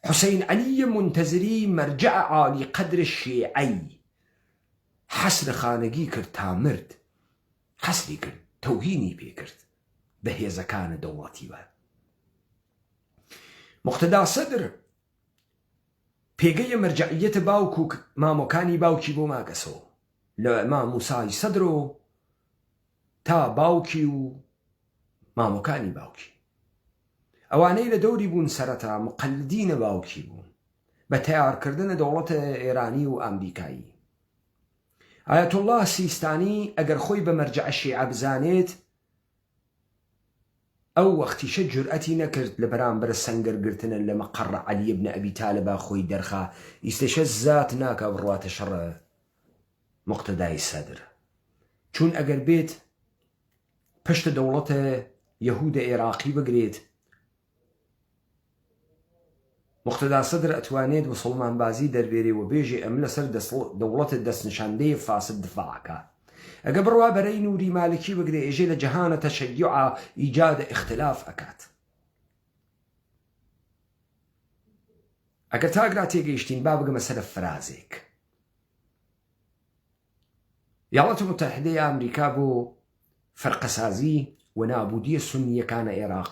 حوسین عەلی منتەزری مەرجع عالی قەدر شیعەی حەسر خانەگی کرد تا مرد، حەسری کرد، تەوهینی پێکرد بە هێزەکانە دەوڵەتیوە. مقتەدا سەدر پێگەیە مەرجعیەتە باوک و مامۆکانی باوکی بۆ ماگەسەوە، لە مام موسای سەدرۆ تا باوکی و مامۆکانی باوکی. ئەوانەی لە دەوری بوون سەرەتا مقلدینە باوکی بوون بە تیارکردنە دەوڵەتە ئێرانی و ئەمریکایی. ئایەت الله سیستانی ئەگەر خۆی بە مەرجع شیعە بزانێت ئەو وەختیشە جورئەتی نەکرد لە بەرامبەر سەنگەرگرتنە لە مەقەڕ عەلی بن ئەبی تالبا خۆی دەرخا، ئیستێشە زات ناکە بڕواتە شەڕە مقتەدای سەدر. چون ئەگەر بێت پشتە دەوڵەتە یەهودە عێراقی بگرێت، مقتەدا سەدر ئەتوانێت مسڵمان بازی دەربێرێ و بێژێ ئەم لەسەر دەوڵەتە دەستنیشاندەی فاسد دفاعەکە. ئەگە بڕوا بەرەی نووری مالکی بگرێ ئێژێ لە جەهانە تەشەیوعە ئیجادە اختلاف ئەکات. ئەگەر تاگرا تێگەیشتین با بگەمە سەر فرازێک. یاڵەتە متحیدەی ئەمریکا بۆ فەرقەسازی و نابودیە سونیەکانە عێراق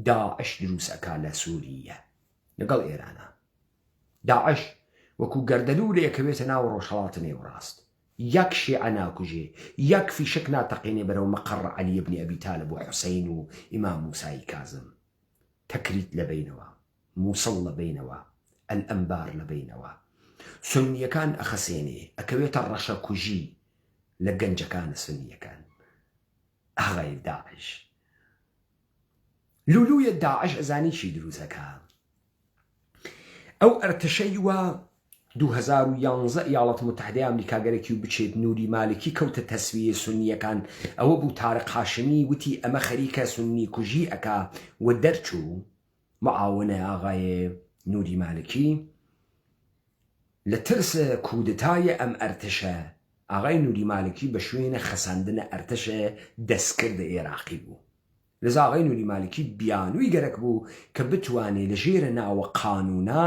داعش دروست ئەکا لە سووریە لەگەڵ ئێرانە. داعش وەکو گەردەلوولەیەکەوێتە ناو ڕۆژهەڵاتە نێوڕاست، یەک شیعە ناکوژێ، یەک فیشک ناتەقینێ بەرەو مەقەڕ عەلی بن ئەبی تالب و حوسەین و ئیمام موسای کازم. تەکریت لەبینەوە، مووسڵ لەبینەوە، ئەلئەمبار لەبینەوە. سونیەکان ئەخەسێنێ، ئەکەوێتە ڕەشە کوژی لە گەنجەکان سونیەکان. ئاغای داعش لولویە داعش ئەزانی چی دروستەکە. ئەو ئەرتشەی وە 2011 ئیاڵەتە متحیدەی ئەمریکا گەرەکی و بچێت نووری مالکی کەوتە تەسویە سونیەکان. ئەوە بوو تارق هاشمی وتی ئەمە خەریکە سونی کوژی ئەکا و دەرچوو معاونە ئاغای نووری مالکی لە ترسە کودتایە ئەم ئەرتشە. ئاغای نووری مالکی بە شوێنە خەساندنە ئەرتشە دەستکرد عێراقی بوو. لەذا ئاغای نووری مالکی بیانووی گەرەک بوو کە بتوانێت لە ژێرە ناوە قانونا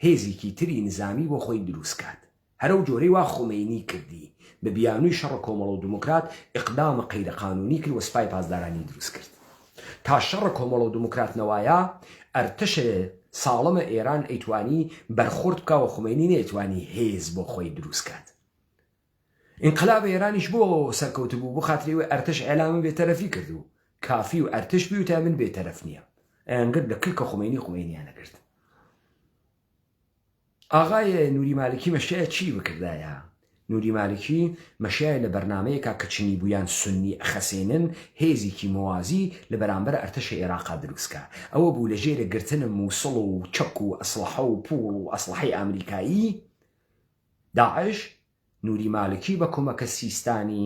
هێزێکی تری نظامی بۆ خۆی دروستکات. هەرەو جۆرەی وا خۆمەینی کردی بە بیانووی شەڕە کۆمەڵ و دموکرات ئیقدامە قەیرەقانونی کرد و سپای پاسدارانی دروست کرد. تا شەڕە کۆمەڵ و دموکرات نەوایە ئەرتشە ساڵەمە ئێران ئەیتوانی بەرخورد بکە و خۆمەینی نەیتوانی هێز بۆ خۆی دروستکات. ئینقلاب ئێرانیش بۆ سەرکەوت بوو بۆ خاترەوەی ئەرتش ئێلامە بێتەرەفی کردو، کافی و ئەرتش بی و تا من بێتەرەف نییە. ئەنگرد لە کلکە خۆمەینیانە کرد. ئاغای نووری مالکی مەشایە چی بکردایە؟ نووری مالکی مەشایە لە بەرنامەیەکا کە چنی بوویان سونی ئەخەسێنن هێزێکی موازی لە بەرامبەر ئەرتەشە عێراقا دروستکە. ئەوە بوو لە ژێرە گرتنە مووسڵ و چەک و ئەسلحە و پوڵ و ئەسلحەی ئەمریکایی. داعش نووری مالکی بە کۆمەکە سیستانی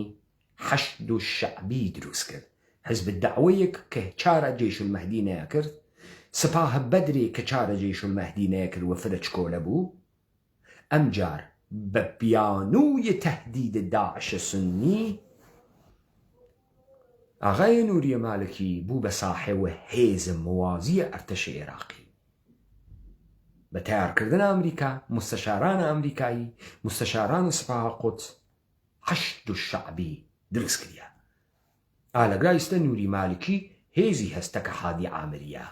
حەشد و شەعبی دروست کرد. حزب دعوەیەک کە چارە جێش المەهدی نەیە کرد، سپاه بەدرێک کە چارە جێش المەهدی نەیە کرد و فرە چکۆلە بوو. ئەمجار بە بیانووی تەهدید داعش سنی ئاغای نووری مالکی بوو بە ساحێوە هێز موازیە ئەرتەشە عێراقی. بە تیارکردن ئەمریکا، مستەشاران ئەمریکایی، مستەشاران سپاه قودس، حەشد و شەعبی دروست کردیە. ئالەگرایستە نووری مالکی هێزی هەستەکە حادی عامریە،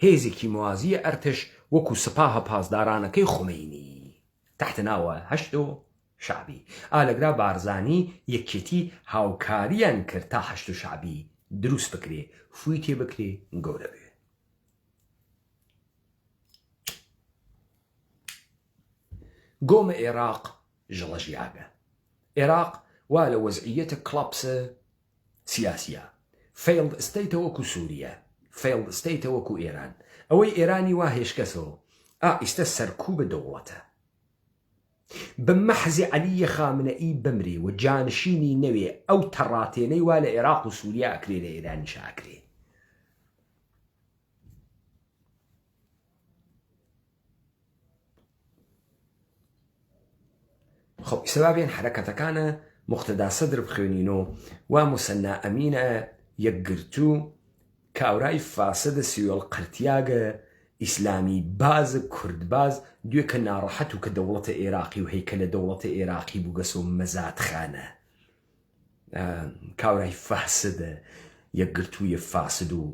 هێزێکی موازیە ئەرتش وەکو سپاهە پاسدارانەکەی خۆمەینی تحت ناوە حەشد و شەعبی. ئالەگرا بارزانی یەکێتی هاوکاریان کرد تا حەشد و شەعبی دروست بکرێ، فوی تێ بکرێ، گەورە بێ. قوم عراق جلجياغا عراق ولا وضعية كلابسة سياسية failed state وكو سوريا failed state وكو إيران أوي إيراني واهيش كسو استسر كوب دولته بمحز علي خامنئي بمري وجانشيني نوي أو تراتيني ولا عراق وسوريا أكري لإيران شاكري خب سبابين حركة كان مقتدى صدر بخيونينو ومسنى أمينة يقرتو كاوراي فاسد سيول قرتياغ إسلامي باز كرد باز دوك نارحتو كدولة إيراقي وهيكل دولة إيراقي بوغسو مزاد خانة كاوراي فاسد يقرتو يفاسدو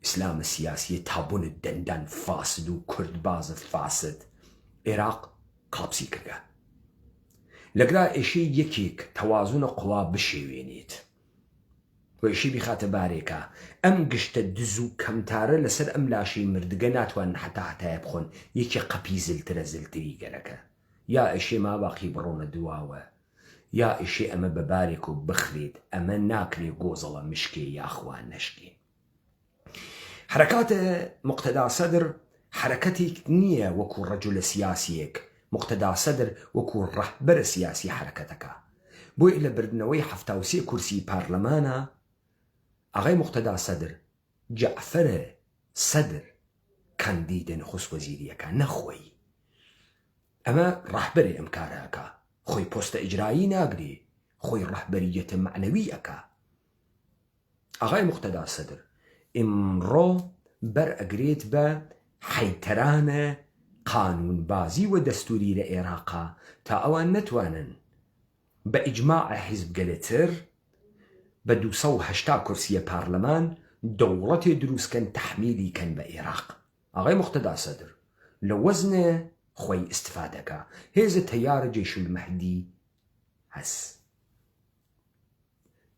إسلام السياسي تابون الدندان فاسدو كرد باز فاسد إيراق قابسي كرغا لقرا إشي يكيك توازن قوا بشيوينيت وإشي بخات باريكا أم قشت دزو كمتارة لسر أم لاشي مردقنات وان حتى يبخون يكي قبيزل ترزل تريقركا يا إشي ما باقي برون الدواوة يا إشي أما بباريكو بخريد أما ناكري قوزلا مشكي يا أخوان نشكي حركات مقتدى صدر حركتي نية وكو رجل سياسيك مقتدى صدر وكو رهبر سياسي حركتك بو إلا بردنوي حفتاوسي كرسي بارلمانا أغاي مقتدى صدر جعفر صدر كانديد خص وزيريكا نخوي أما رهبر إمكاركا خوي بوست إجرائي ناقري خوي رهبرية معنويكا أغاي مقتدى صدر امرو بر أقريت با حيترانة قانون بازي ودستوري لإراقا تا أوان نتوانن بإجماع حزب قلتر بدو صو هشتا كرسي بارلمان دولة دروس كان تحميلي كان بإراق أغاي مقتدى صدر لوزن خوي استفادك هذا تيار جيش المهدي هس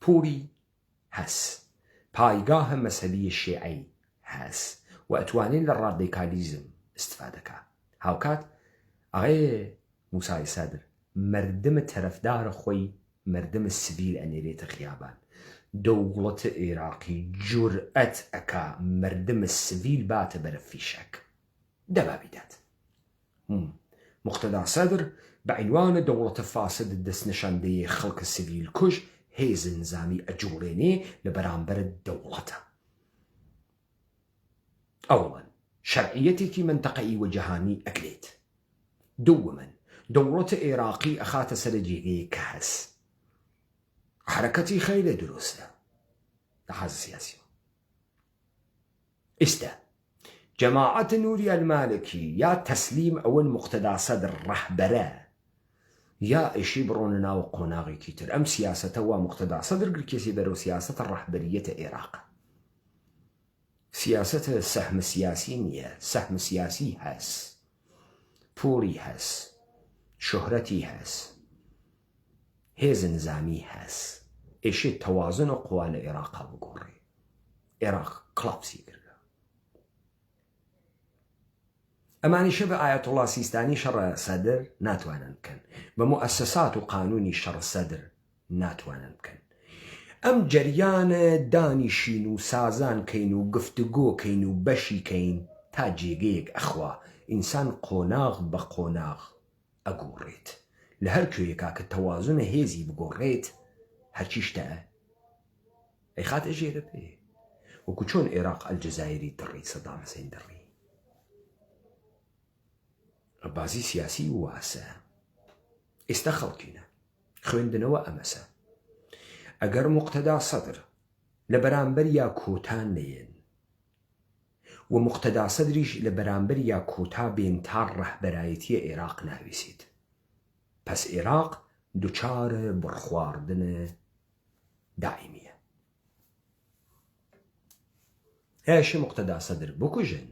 بوري هس بايقاه مسألية الشيعي هس وأتوانين للراديكاليزم استفادك هاوكات أغاي موسى صدر مردم طرفدار خوي مردم السبيل أنيريت خيابان دولة إراقي جرأت أكا مردم السبيل بات برفي شك دبا بدات مقتدى صدر بعنوان دولة فاسد الدس نشاندي خلق السبيل كج هيز نظامي أجوريني لبرامبر الدولة أولا شرعيتي منطقي وجهاني أكليت دوما دولة إراقي أخات سرجيغي كهس حركتي خيلة دروسة لحاظ سياسي جماعة نوري المالكي يا تسليم أول مقتدى صدر رهبرة يا إشي بروننا وقناغي كتير أم سياسة ومقتدى صدر قركيسي برو سياسة الرهبرية إراق سياسة السهم السياسي نية سهم سياسي هس بوري هس شهرتي هس هيز نظامي هس إشي توازن قوى العراق بقوري عراق كلابسي كرقا أماني شبه آية الله سيستاني شر صدر ناتوانا كان بمؤسسات وقانوني شر صدر ناتوانا كان أم جريان دانشين سازان كينو قفتقو كينو بشي كين تاجيقيق أخوة إنسان قوناغ بقوناغ أقوريت لهركو يكاك التوازن هيزي بقوريت هرشيشتا أي خات أجير بيه وكوشون إراق الجزائري دري صدام حسين دري بازي سياسي واسع استخلقنا خويندنا وأمسا أجر مقتدى صدر لبرامبر يا كوتان لين ومقتدى صدريش لبرامبر يا كوتا بينتار رهبرايتي عراق ناويسيد بس عراق دوچار برخواردن دائمية هاشي مقتدى صدر بكوجن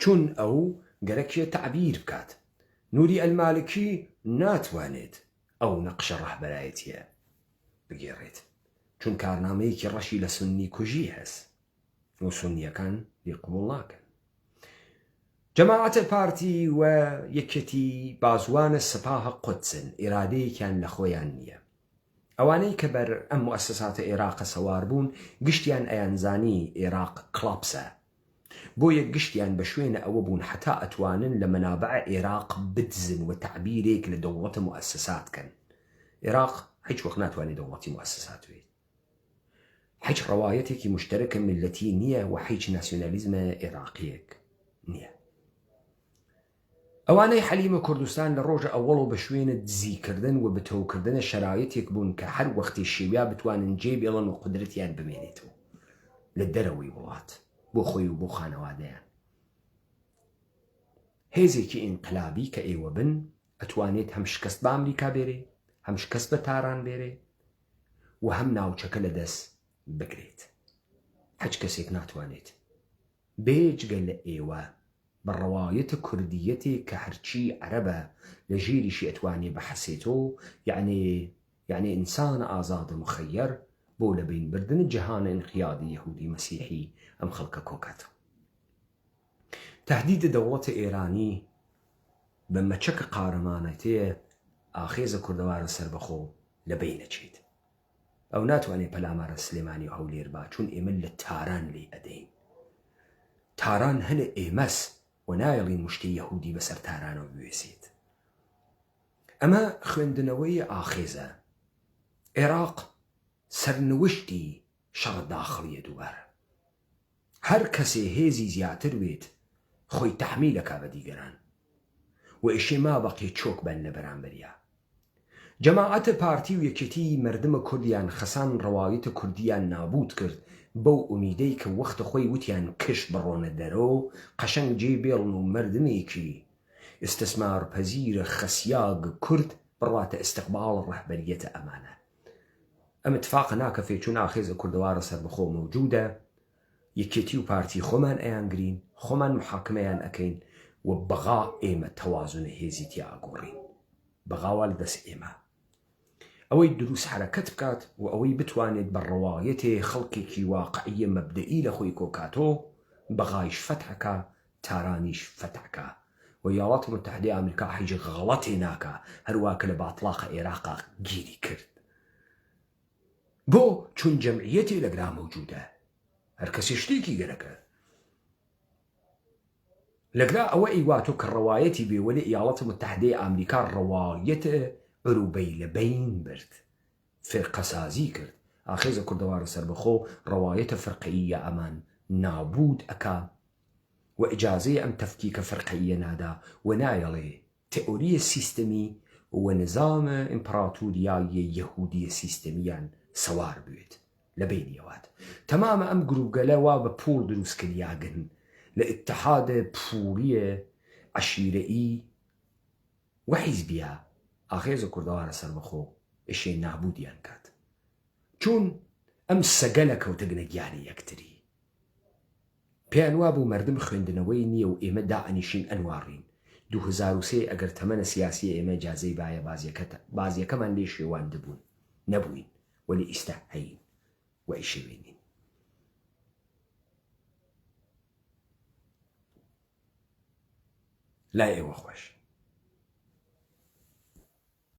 چون أو قركي تعبير بكات نوري المالكي ناتوانيت أو نقش رهبرايتي بقيريت چون كارناميكي رشي لسني كوجي هس وسنية كان يقبل الله كان جەماعەتە پارتی و یەکێتی بازوانە سەپاهە قودسن ئێرادەیەکیان لە خۆیان نییە. ئەوانەی کە بەر ئەم موسساتە عێراقە سەوار بوون گشتیان ئەیانزانی عێراق کڵاپسە، بۆیە گشتیان بە شوێنە ئەوە بوون حتا ئەتوانن لە مەنابع عێراق بدزن و تعبیرێک لە دەوڵەتە موسسات کەن. عێراق هیچ وەخت ناتوانێت دەوڵەتی موسسات بێت، هیچ ڕەوایەتێکی مشتەرەکە میلەتی نییە و هیچ ناسیۆنالیزمە عێراقیەک نییە. ئەوانەی حەلیمە کوردستان لە ڕۆژە ئەوڵ و بە شوێنە دزیکردن و بەتەوکردنە شەرایەتێک بوون کە هەر وەختی شێویا بتوانن جێ بێڵن و قودرەتیان بمێنێتەوە لە دەرەوەی وڵات بۆ خۆی و بۆ خانەوادەیان. هێزێکی ئینقلابی کە ئێوە بن ئەتوانێت هەم شکست بە ئەمریکا بێرێ، هەم شکست بە تاران بێرێ و هەم ناوچەکە لە دەست بگرێت. هیچ کەسێک ناتوانێت بێجگە لە ئێوە بە ڕەوایەتە کوردیەتێک کە هەرچی عەرەبە لە ژیریشی ئەتوانێ بەحەسێتەوە، یعنی ئینسانە ئازاد و مخەیەر بۆ لە بین بردن جەهانە ئینقیادی یەهودی مەسیحی ئەم خەڵکە کۆکاتەوە. تهدید دەوڵەتە ئێرانی بە مەچەکە قارەمانەتەیە ئاخێزە کوردەوارە سەربەخۆ لە بینەچێت. ئەو ناتوانێت پەلامارە سلێمانی و هەولێر با، چون ئێمە لە تاران لێ ئەدەین. تاران هەنە ئێمەس و نایەڵین مشتی یەهودی بەسەر تارانەوە بوێسێت. ئەمە خوێندنەوەی ئاخێزە. عێراق سەرنوشتی شەڕ داخڵیە دووبارە. هەر کەسێ هێزی زیاتر وێت خۆی تەحمیلەکا بە دیگەران و ئیشێ ما بەقی چۆک بەن لە بەرامبەریە. جەماعەتە پارتی و یەکێتی مردمە کوردیان خەسان ڕەوایەتە کوردیان نابود کرد بەو ئومیدەی کە وەختە خۆی وتیان کش بڕۆنە دەرەوە قەشەنگ جێ بێڵن و مردمێکی ئستثمار پەزیرە خەسیاگ کورد بڕواتە ئیستیقباڵ ڕەهبەریەتە ئەمانە. ئەم اتفاقە ناکەفێ چون ئاخێزە کوردەوارە سەربەخۆ مەوجودە، یەکێتی و پارتی خۆمان ئەیانگرین، خۆمان محاکمەیان ئەکەین و بەغا ئێمە تەوازونە هێزی تیا ئەگۆڕین. بەغاوا لە دەست ئێمە ئەوەی دروست حرەکەت بکات و ئەوەی بتوانێت بە ڕەوایەتێ خەڵکێکی واقعیە مەبدەئی لە خۆی کۆکاتۆ، بەغایش فەتحەکە، تارانیش فەتحەکە و ویاڵاتی متحدەی ئەمریکا هیچ غەڵەتێ ناکە هەروە کە لە باتڵاقە عێراقا گیری کرد. بۆ چون جەمعیەتی لەگرا مەوجودە، هەر کەسێ شتێکی گەرەکە لەگرا ئەوە ئیواتۆ کە ڕەوایەتی بێوە لە ئیاڵەتە متحدەی ئەمریکا ڕەوایەتە عروبەی لە بین برد، فرقەسازی کرد. ئاخێزە کوردەوارە سەربەخۆ ڕەوایەتە فرقەییە ئەمان نابود ئەکا و ئیجازەی ئەم تەفکیکە فرقەییە نادا و نایەڵێ تئۆریە سیستەمی و نظامە ئیمپراتوریایە یەهودیە سیستەمیان سەوار بوێت لە بینیەوات. تەمامە ئەم گروپگەلە وا بە پوڵ دروست کردیاگن لە ئیتحادە پوڵیە عەشیرەئی و حیزبیە. ئاخێزە کوردەوارە سەربەخۆ ئیشێ نابودیان کات، چون ئەم سەگە لە کەوتەگنە گیانی یەکتری. پێیان وا بوو مردم خوێندنەوەی نییە و ئێمە دائەنیشین ئەنوارین. 2003 ئەگەر تەمەنە سیاسی ئێمە جازەی باە بازیەکەمان لێ شێوان دەبوون، نەبووین وەلی ئیستا هەین و ئیشێوێنین. لای ئێوە خۆش.